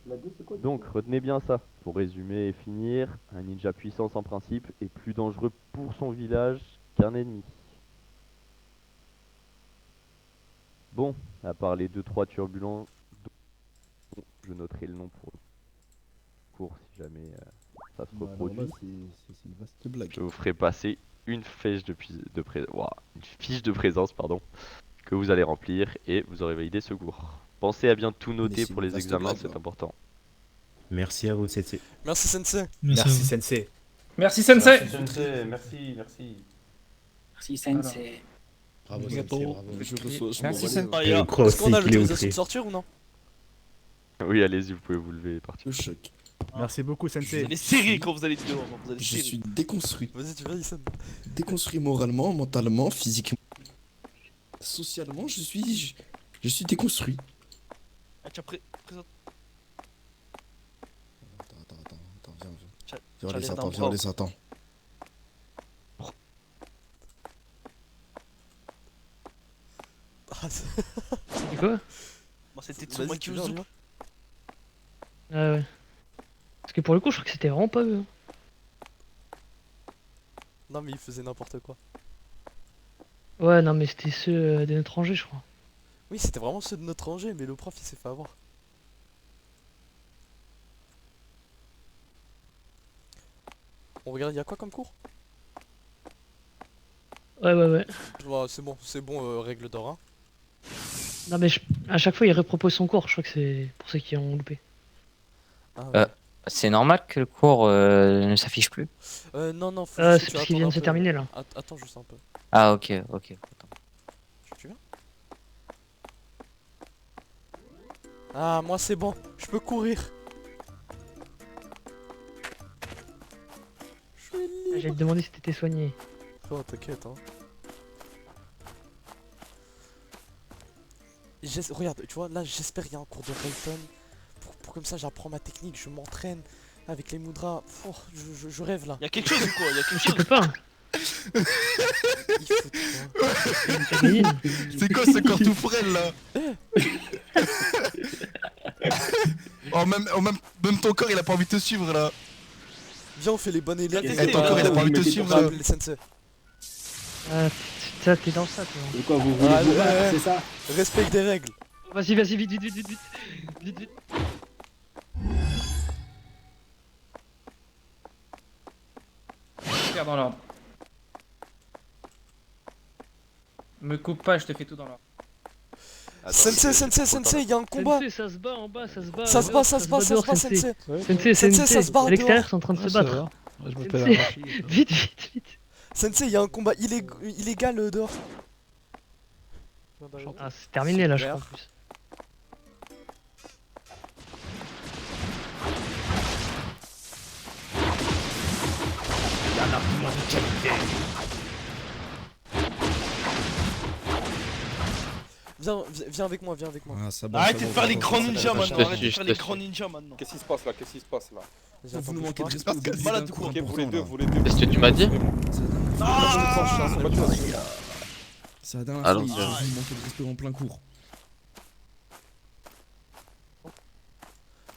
La 2 c'est quoi? Donc retenez bien ça. Pour résumer et finir, un ninja puissant sans principe est plus dangereux pour son village qu'un ennemi. Bon, à part les 2-3 turbulents, dont je noterai le nom pour le cours si jamais ça se reproduit. C'est une vaste blague. Je vous ferai passer une fiche de présence pardon, que vous allez remplir et vous aurez validé ce cours. Pensez à bien tout noter c'est pour une les vaste examens, blague, c'est hein. important. Merci à vous, Sensei. Merci Sensei. Merci, Sensei. Merci Sensei. Merci, Sensei. Merci. Merci Sensei. Bravo, Gâteau. Sensei, bravo. Je reçois ce Merci, moment-là. Sensei. Je crois Est-ce aussi qu'on a qu'il est l'autorisation outré. de sortir ou non? Oui, allez-y, vous pouvez vous lever et partir. Le choc. Merci beaucoup, Vous Sensei. allez serrer quand vous allez dehors. Vous allez Je serrer. suis déconstruit. Vas-y, tu vas, Issam. Déconstruit moralement, mentalement, physiquement. Socialement, je suis déconstruit. Ah, tiens, présente. Attends, viens. Tiens, Viens, tiens, les les attends, dents, viens, les attends. C'est quoi? Bon, c'était Vas-y, Tsuma tu viens, on y Kyuzu. va. Ah ouais. Parce que pour le coup, je crois que c'était vraiment pas eux. Hein. Non mais il faisait n'importe quoi. Ouais, non, mais c'était ceux de notre rangée, je crois. Oui, c'était vraiment ceux de notre rangée, mais le prof il s'est fait avoir. On regarde, il y a quoi comme cours? Ouais, ouais, ouais. Ouais, c'est bon, règle d'or. Hein. Non, mais à chaque fois, il repropose son cours. Je crois que c'est pour ceux qui ont loupé. C'est normal que le cours ne s'affiche plus. Non, non, faut C'est juste que tu parce qu'il attendes vient un de se peu. terminer, là. Attends juste un peu. Ah, ok, ok. Attends. Tu viens? Ah, moi c'est bon, je peux courir. Je suis libre. J'allais te demander si t'étais soigné. Oh, t'inquiète, hein. Regarde, tu vois, là j'espère qu'il y a un cours de Rayton. Pour comme ça j'apprends ma technique, je m'entraîne avec les mudras. Oh, je rêve là. Y'a quelque chose ou quoi? Y'a quelque Je chose? peux pas. Il faut quoi? C'est quoi ce corps tout frêle là? Oh, même ton corps il a pas envie de te suivre là. Viens, on fait les bonnes élèves. Et ton corps il a pas envie de te suivre là. Le sensei. Ah, ça, t'es dans ça, toi. De quoi vous voulez vous battre, c'est ça? Respecte des règles. Vas-y, vas-y, vite, vite, vite, vite, vite. Vite, vite. Faire dans l'ordre. Me coupe pas, je te fais tout dans l'ordre. Sensei, il y a un combat. Sensei, ça se bat en bas, ça se bat. Ça se bat, dehors, ça se bat, ça se dehors, bat, Sensei. Sensei. Sensei, Ça se bat à l'extérieur, dehors. ils sont en train de se Ah, ça battre. va. Moi, je m'appelle Sensei. Arashi. Vite, vite, vite. Sensei, il y a un combat illégal dehors. Ah, c'est terminé là, je crois en plus. Viens avec moi, viens avec moi. Arrêtez de faire les grands ninjas maintenant, arrêtez de faire les grands ninjas maintenant. Qu'est-ce qui se passe là? Qu'est-ce qui se passe là? Vous nous manquez de respect, vous êtes malade de quoi? Ok, vous les deux, vous les deux. Qu'est-ce que tu m'as dit? C'est la dernière Allons-y. fois, il manquait de respect en plein cours.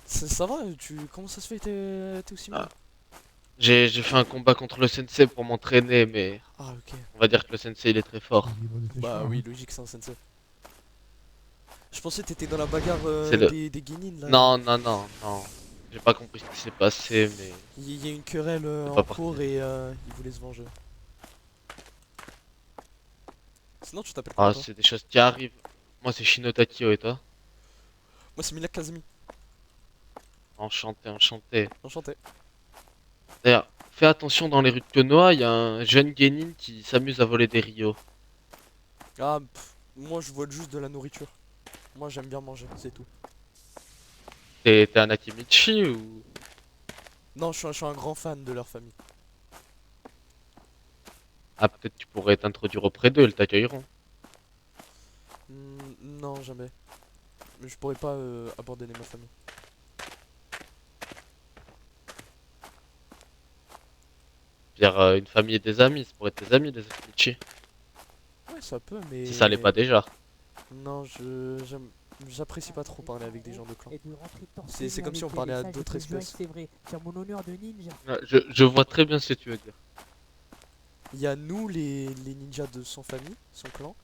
Ça va, comment ça se fait que t'es aussi mal? J'ai fait un combat contre le sensei pour m'entraîner, mais Ah, ok. on va dire que le sensei il est très fort. Bah oui, logique, c'est un sensei. Je pensais que t'étais dans la bagarre C'est le- des Genin là. Non, non, non, non. J'ai pas compris ce qui s'est passé, mais. Il y a une querelle C'est en pas parti. cours et ils voulaient se venger. Sinon, tu t'appelles Ah, comment toi? c'est des choses qui arrivent. Moi, c'est Shinotakio et toi? Moi, c'est Mila Kazumi. Enchanté, enchanté. Enchanté. D'ailleurs, fais attention dans les rues de Konoha, il y a un jeune genin qui s'amuse à voler des Rio. Ah, moi je vole juste de la nourriture. Moi j'aime bien manger, c'est tout. T'es un Akimichi ou. Non, je suis un grand fan de leur famille. Ah, peut-être tu pourrais t'introduire auprès d'eux, ils t'accueilleront. Non, jamais. Mais je pourrais pas abandonner ma famille. Dire une famille et des amis, ça pourrait être tes amis, les Akimichi. Ouais, ça peut, mais. Si ça l'est pas déjà. Non, j'apprécie pas trop parler avec des gens de clan. C'est comme si on parlait à d'autres espèces. C'est vrai, sur mon honneur de ninja. Ouais, je vois très bien ce que tu veux dire. Il y a nous, les ninjas de son famille, son clan,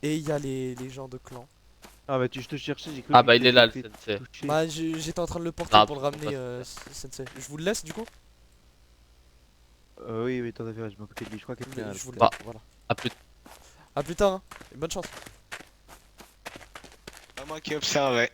et il y a les gens de clan. Ah bah je te cherchais, j'ai cru Ah que bah il est là le t'étais sensei. touché. Bah j'étais en train de le porter Ah, pour le pas ramener, de sensei. Je vous le laisse du coup? Oui, oui, t'en as fait, je m'occupais de lui, je crois qu'elle était là. Je vous le Bah, voilà. à plus tard, hein. Et bonne chance. Pas moi qui observais.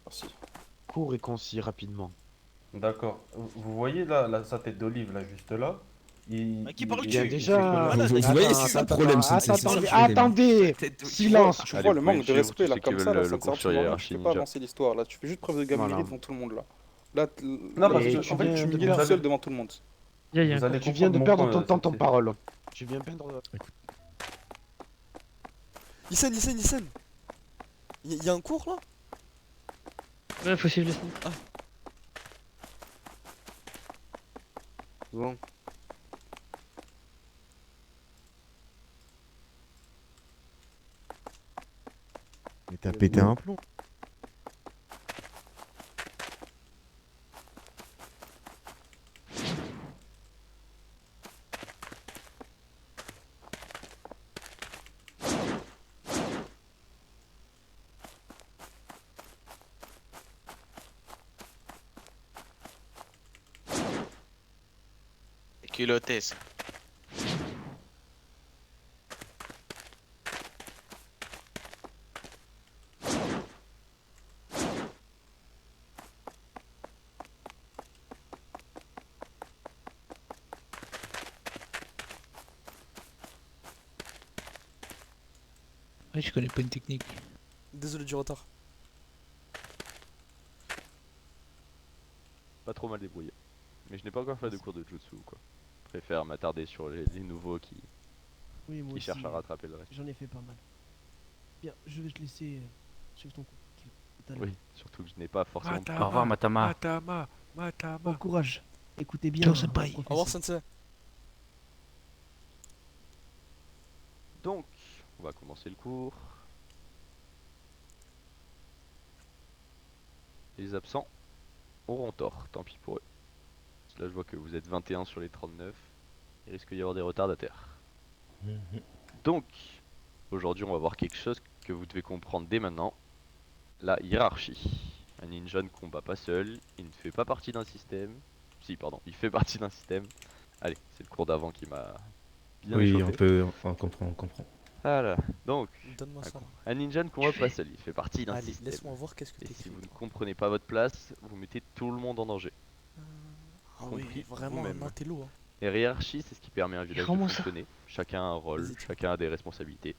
Merci. Court et concis, rapidement. D'accord. Vous voyez là, sa tête d'olive là, juste là? Qui parle il y a tu déjà. Vous voyez, c'est ça le problème, Attendez, silence. Tu vois le manque de respect là, comme ça, là, ça ne sert à rien. Tu fais pas avancer l'histoire là, tu fais juste preuve de gamerie devant tout le monde là. Là, non, parce que en fait, tu me guides tout seul devant tout le monde. Tu viens de perdre ton temps, ton parole. Je viens peindre. Isen. Il y a un cours là? Ouais, faut suivre le signe. Ah. Bon. Mais t'as pété un plomb. Culotté ça. Ouais, je connais pas une technique. Désolé du retard. Pas trop mal débrouillé. Mais je n'ai pas encore fait de cours de jutsu quoi. Je préfère m'attarder sur les nouveaux qui cherchent à rattraper le reste. J'en ai fait pas mal. Bien, je vais te laisser suivre ton cours. Tout à l'heure. Oui, surtout que je n'ai pas forcément... Matama, Au revoir, Matama. Matama. Bon courage. Écoutez bien. Ciao, senpai. Au revoir sensei. Donc, on va commencer le cours. Les absents auront tort, tant pis pour eux. Là je vois que vous êtes 21 sur les 39. Il risque d'y avoir des retardataires. Donc, aujourd'hui on va voir quelque chose que vous devez comprendre dès maintenant. La hiérarchie. Un ninja ne combat pas seul, il ne fait pas partie d'un système. Si, pardon, il fait partie d'un système. Allez, c'est le cours d'avant qui m'a bien Oui, échauffé. on comprend. Voilà, donc, Donne-moi ça. un ninja ne combat pas seul, il fait partie d'un Allez, système. laisse-moi voir qu'est-ce que Et t'écris. si vous ne comprenez pas votre place, vous mettez tout le monde en danger. Ah oui, Compris vraiment vous-même. un intello. Hein. La hiérarchie, c'est ce qui permet à un village de Rends-moi ça. fonctionner. Chacun a un rôle, Vas-y. chacun a des responsabilités.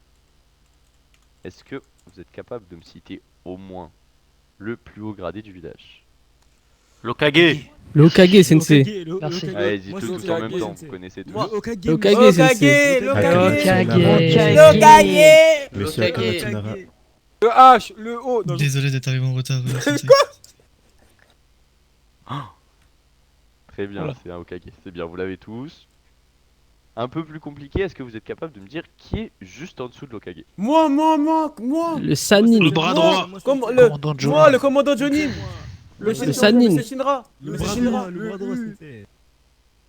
Est-ce que vous êtes capable de me citer au moins le plus haut gradé du village? L'Okage. Le Hokage sensei. Merci. Allez, dites Moi, tout c'est en même Okage, temps, sensei. vous connaissez tous. Moi, Okage. Le Hokage sensei. Monsieur Akane Tsunara. Le H, le O. Non, Désolé d'être arrivé en retard. Très bien, Voilà. c'est un Hokage. C'est bien, vous l'avez tous. Un peu plus compliqué, est-ce que vous êtes capable de me dire qui est juste en dessous de l'Hokage? Moi. Le Sanin. Le bras droit. Commandant Jonin. Moi, le commandant Jonin. Le Sanin. Shinra. Le bras droit,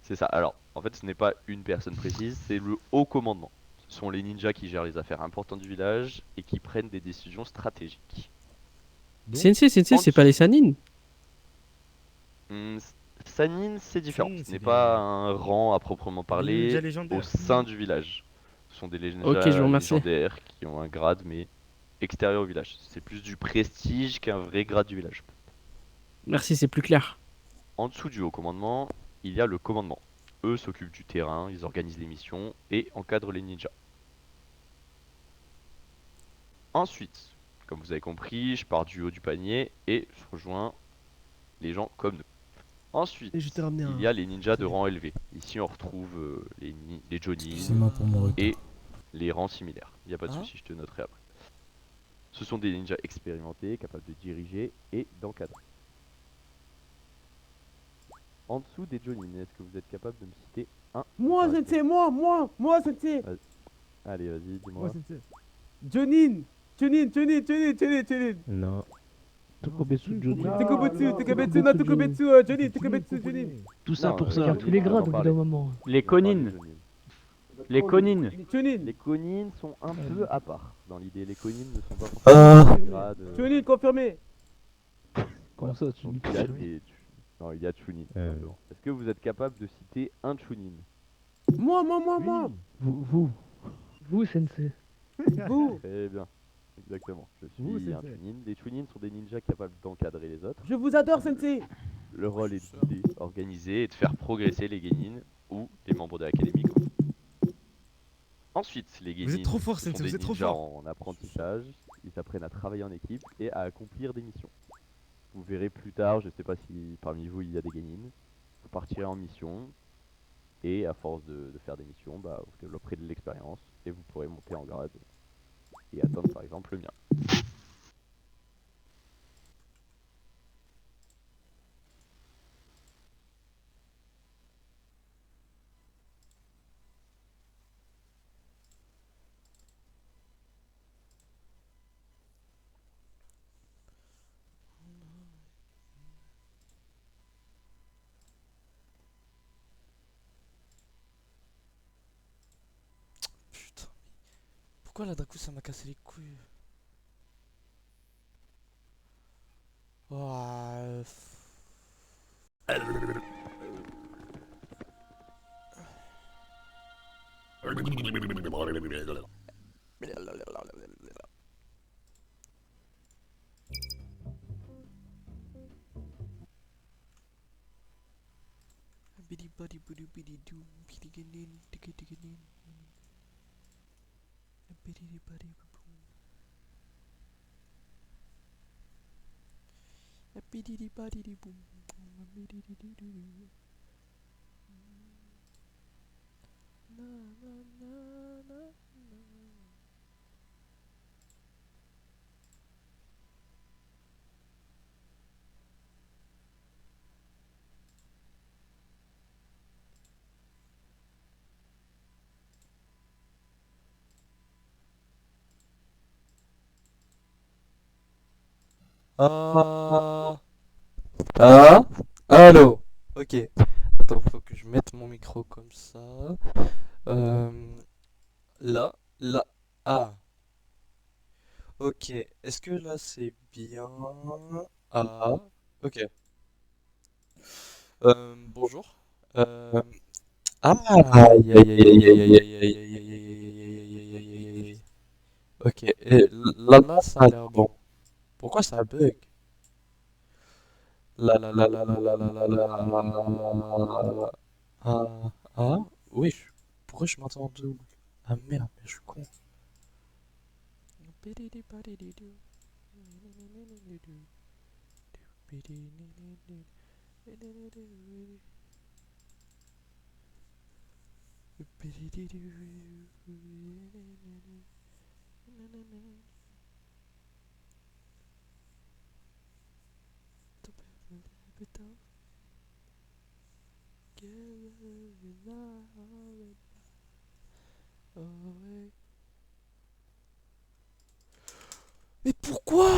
C'est ça, alors, en fait ce n'est pas une personne précise, c'est le haut commandement. Ce sont les ninjas qui gèrent les affaires importantes du village et qui prennent des décisions stratégiques. Sensei, c'est pas les Sanin. Sanin, c'est différent. Ce n'est pas un rang à proprement parler au sein du village. Ce sont des ninjas Ok, je vous remercie. légendaires qui ont un grade mais extérieur au village. C'est plus du prestige qu'un vrai grade du village. Merci, c'est plus clair. En dessous du haut commandement, il y a le commandement. Eux s'occupent du terrain, ils organisent les missions et encadrent les ninjas. Ensuite, comme vous avez compris, je pars du haut du panier et je rejoins les gens comme nous. Ensuite, Et je t'ai ramené il y a les ninjas de rang élevé. Ici, on retrouve les Jonin Excusez-moi pour mon retard. et les rangs similaires. Il n'y a pas de Hein souci, je te noterai après. Ce sont des ninjas expérimentés, capables de diriger et d'encadrer. En dessous des Jonin, est-ce que vous êtes capable de me citer un? Moi, sensei, moi, sensei. Allez, vas-y, dis-moi. Moi, sensei. Jonin. Non. Tokobetsu Jonin. Tukobetsu, Jonin. Tout ça Non, pour je ça. regarde Tous les on va grades en au bout parler. d'un moment. Les Konins. Les Konins. Les Konins sont un peu à part. Dans l'idée, les Konins ne sont pas forcément des grades. Jonin, confirmé. Comment ça, tu Donc, il y a Chunin. simplement. Est-ce que vous êtes capable de citer un Chunin? Moi. Vous, sensei. Vous. Très bien. Exactement. Je Vous, suis un sensei. Chunin. Les Chunin sont des ninjas capables d'encadrer les autres. Je vous adore, sensei. Le rôle est de guider, organiser et de faire progresser les Genin ou les membres de l'académie. Ensuite, les Genin êtes trop fort, ce sont Sensei, des vous êtes trop ninjas fort. en apprentissage. Ils apprennent à travailler en équipe et à accomplir des missions. Vous verrez plus tard, je sais pas si parmi vous il y a des Genin. Vous partirez en mission. Et à force de faire des missions, bah, vous développerez de l'expérience et vous pourrez monter en grade et atteindre par exemple le mien. Putain, mais pourquoi là d'un coup ça m'a cassé les couilles? Ouah, Biddy buddy buddy biddy doo biddy ginin diggy diggy nin biddy buddy boom biddy buddy boom biddy doo doo na na na na na. Allô. Ok. Attends, faut que je mette mon micro comme ça. Là, là. Ah. Ok. Est-ce que là c'est bien? Ah. Ok. Bonjour. Ah. Aïe, aïe, aïe, aïe, aïe, aïe, aïe, aïe, aïe, aïe, aïe, aïe, aïe, aïe, aïe. Ok. Et là, ça a l'air bon. Pourquoi ça bug? Là, là, là, là, là, là, là, là, là. Ah, ah, oui, pourquoi je m'entends en double? Ah merde, mais je suis con. Mais pourquoi?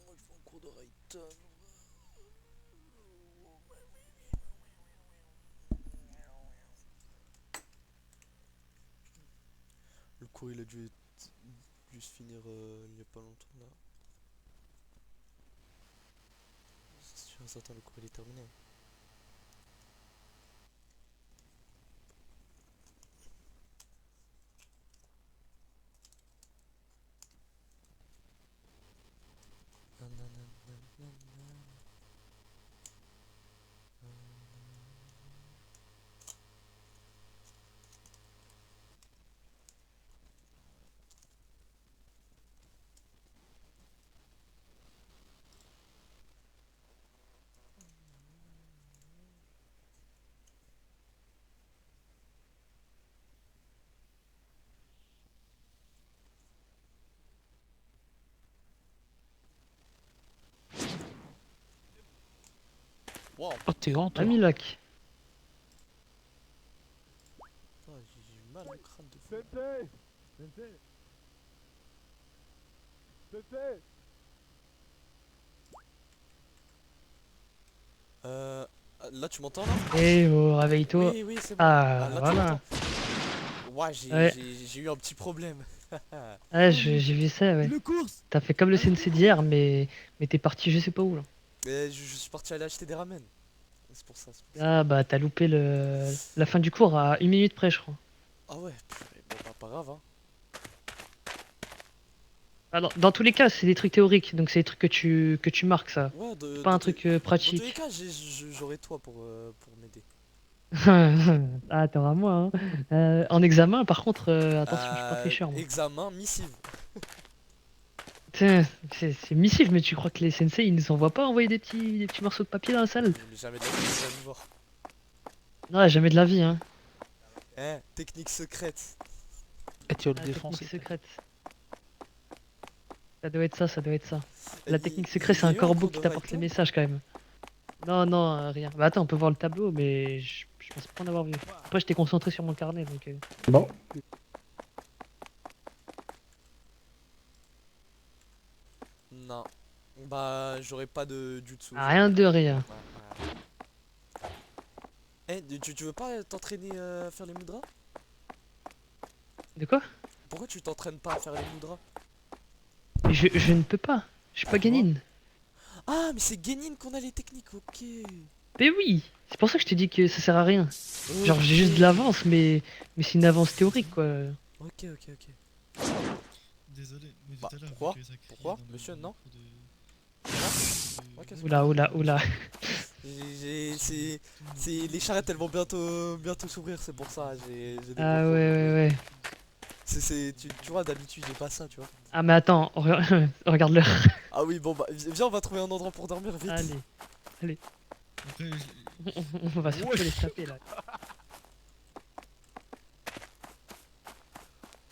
Moi je vais en cours de Rayton. Le cours il a dû se finir il n'y a pas longtemps là. C'est sûr et certain, le cours il est terminé. Wow. Oh, t'es grand, toi. Amilak. Putain, j'ai eu mal au crâne de fou. Sensei Sensei Sensei Là tu m'entends là? Eh oh, réveille-toi. Oui, oui, c'est bon. Ah, là, tu voilà. m'entends? Ouais, Ouais. j'ai eu un petit problème. Ouais, j'ai vu ça, ouais. Une course. T'as fait comme le sensei d'hier, mais t'es parti je sais pas où, là. Mais je suis parti aller acheter des ramen. C'est pour ça. Ah bah t'as loupé la fin du cours à 1 minute près, je crois. Ah ouais, purée, bon bah pas grave hein. Alors, dans tous les cas, c'est des trucs théoriques, donc c'est des trucs que tu marques, ça. Ouais, C'est pas un truc Dans pratique. tous les cas, j'aurai toi pour m'aider. Ah, t'auras moi, hein. En examen, par contre, attention, je suis pas tricheur, moi. Examen, missive. Tiens, c'est missive, mais tu crois que les sensei, ils nous envoient pas envoyer des petits morceaux de papier dans la salle? Mais jamais de la vie, tu vas nous voir. Non, jamais de la vie, hein. Eh, technique secrète. Et tu vas le Ah, défoncer. technique secrète. Ça doit être ça, ça doit être ça. Et La il- technique il secrète, y c'est a un eu un corbeau cours qui de t'apporte les Raito messages, quand même. Non, rien. Bah attends, on peut voir le tableau, mais je pense pas en avoir vu. Après, j'étais concentré sur mon carnet, donc... Bon. Non. Bah, j'aurais pas de jutsu. Ah, rien de rien. Eh, tu veux pas t'entraîner à faire les mudras? De quoi? Pourquoi tu t'entraînes pas à faire les mudras? Je ne peux pas. Je suis pas Genin. Ah, mais c'est Genin qu'on a les techniques, ok. Mais oui, c'est pour ça que je te dis que ça sert à rien. Genre, j'ai juste de l'avance, mais c'est une avance théorique, quoi. Ok. Désolé, mais Bah, tout à l'heure, pourquoi vu que ça criait Pourquoi dans le Monsieur, non micro de- Ouais, qu'est-ce que- Oula. C'est les charrettes, elles vont bientôt s'ouvrir, c'est pour ça. J'ai des Ah gros ouais. Tu vois, d'habitude j'ai pas ça, tu vois. Ah mais attends, regarde l'heure. Ah oui, bon bah viens, on va trouver un endroit pour dormir vite. Allez. Après, On va surtout les taper là.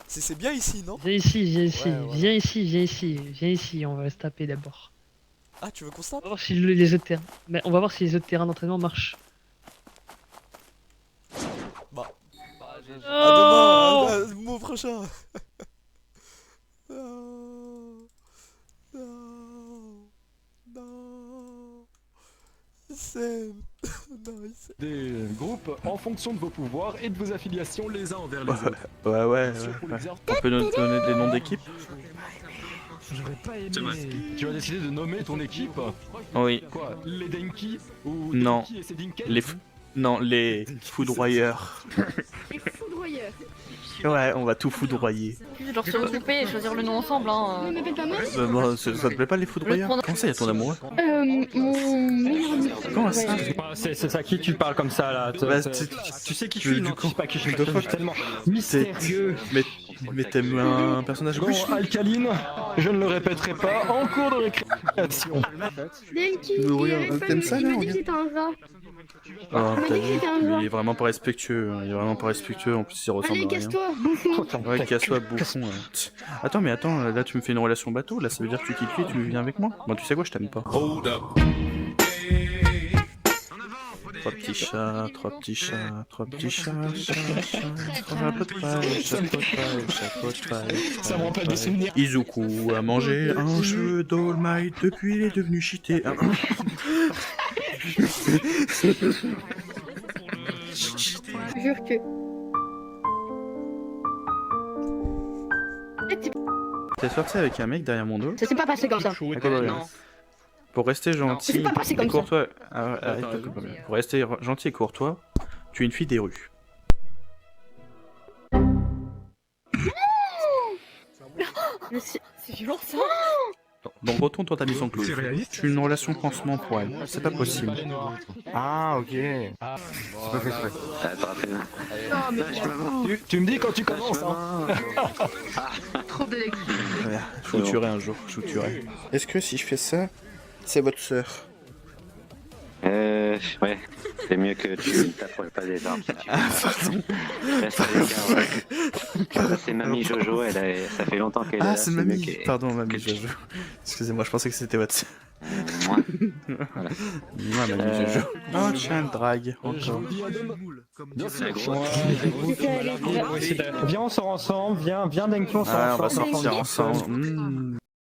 C'est bien ici, non? Viens ici, Ouais, voilà. viens ici, on va se taper d'abord. Ah, tu veux qu'on se tape? On va voir si les autres terrains. Mais on va voir si les autres terrains d'entraînement marchent. Bah. Oh À demain, mon prochain. Non. Des groupes en fonction de vos pouvoirs et de vos affiliations les uns envers les autres. Ouais. On peut nous donner des noms d'équipes? J'aurais pas aimé. Tu as décidé de nommer ton équipe? Oui. Quoi? Les Denki ou Non. Denki et ses Dinkel? Les foudroyeurs. Les foudroyeurs. Ouais, on va tout foudroyer. Genre se regrouper et choisir le nom ensemble, hein. Ne m'appelle pas Max. Bon, ça te plaît pas les foudroyeurs? Comment ça, y a ton amoureux? Mon meilleur ami. Comment ça? C'est à qui tu parles comme ça là? Bah, Tu sais qui je suis? Non, tu sais pas qui je suis. Je suis tellement mystérieux. Mais t'aimes un personnage Bon, rouge? Alcaline, je ne le répéterai pas, en cours de récréation. Denki, T'aimes ça là? il m'a dit que j'étais un rat. Oh, Il m'a dit que j'étais un rat. il est vraiment pas respectueux, en plus il ressemble Allez, à rien. casse-toi, bouffon. Ouais, casse-toi, bouffon. Attends, là tu me fais une relation bateau, là ça veut dire que tu quittes lui et tu viens avec moi? Bon, tu sais quoi, je t'aime pas. Trois petits chats, Ça me rappelle des souvenirs. Izuku a mangé un cheveu d'All depuis il est devenu cheaté. Jure que. T'es sorti avec un mec derrière mon dos? Ça s'est pas passé comme ça. Pour rester Ça gentil s'est pas passé et comme ça. courtois, pour rester gentil et courtois, tu es une fille des rues. C'est violent ça. Donc retourne dans ta mission close. Tu as une relation pansement poil, c'est pas possible. Ah, ok. C'est pas fait exprès. Tu me dis quand tu commences, hein. Trop d'électricité. Je vous tuerai un jour, je vous tuerai. Est-ce que si je fais ça, c'est votre sœur? Ouais, c'est mieux que tu ne t'approches pas des arbres si tu veux. Reste à l'écart, ouais. Ça, c'est Mamie Jojo, ça fait longtemps qu'elle est là. Ah, c'est mieux Mamie. qu'elle- Pardon, Mamie Jojo. Excusez-moi, je pensais que c'était votre. Moi. Voilà. Moi, Mamie Jojo. Oh, tiens, drague. Encore. Bien sûr. Viens, on sort ensemble, viens, Denki, on sort Ah, on va ensemble. sortir ensemble.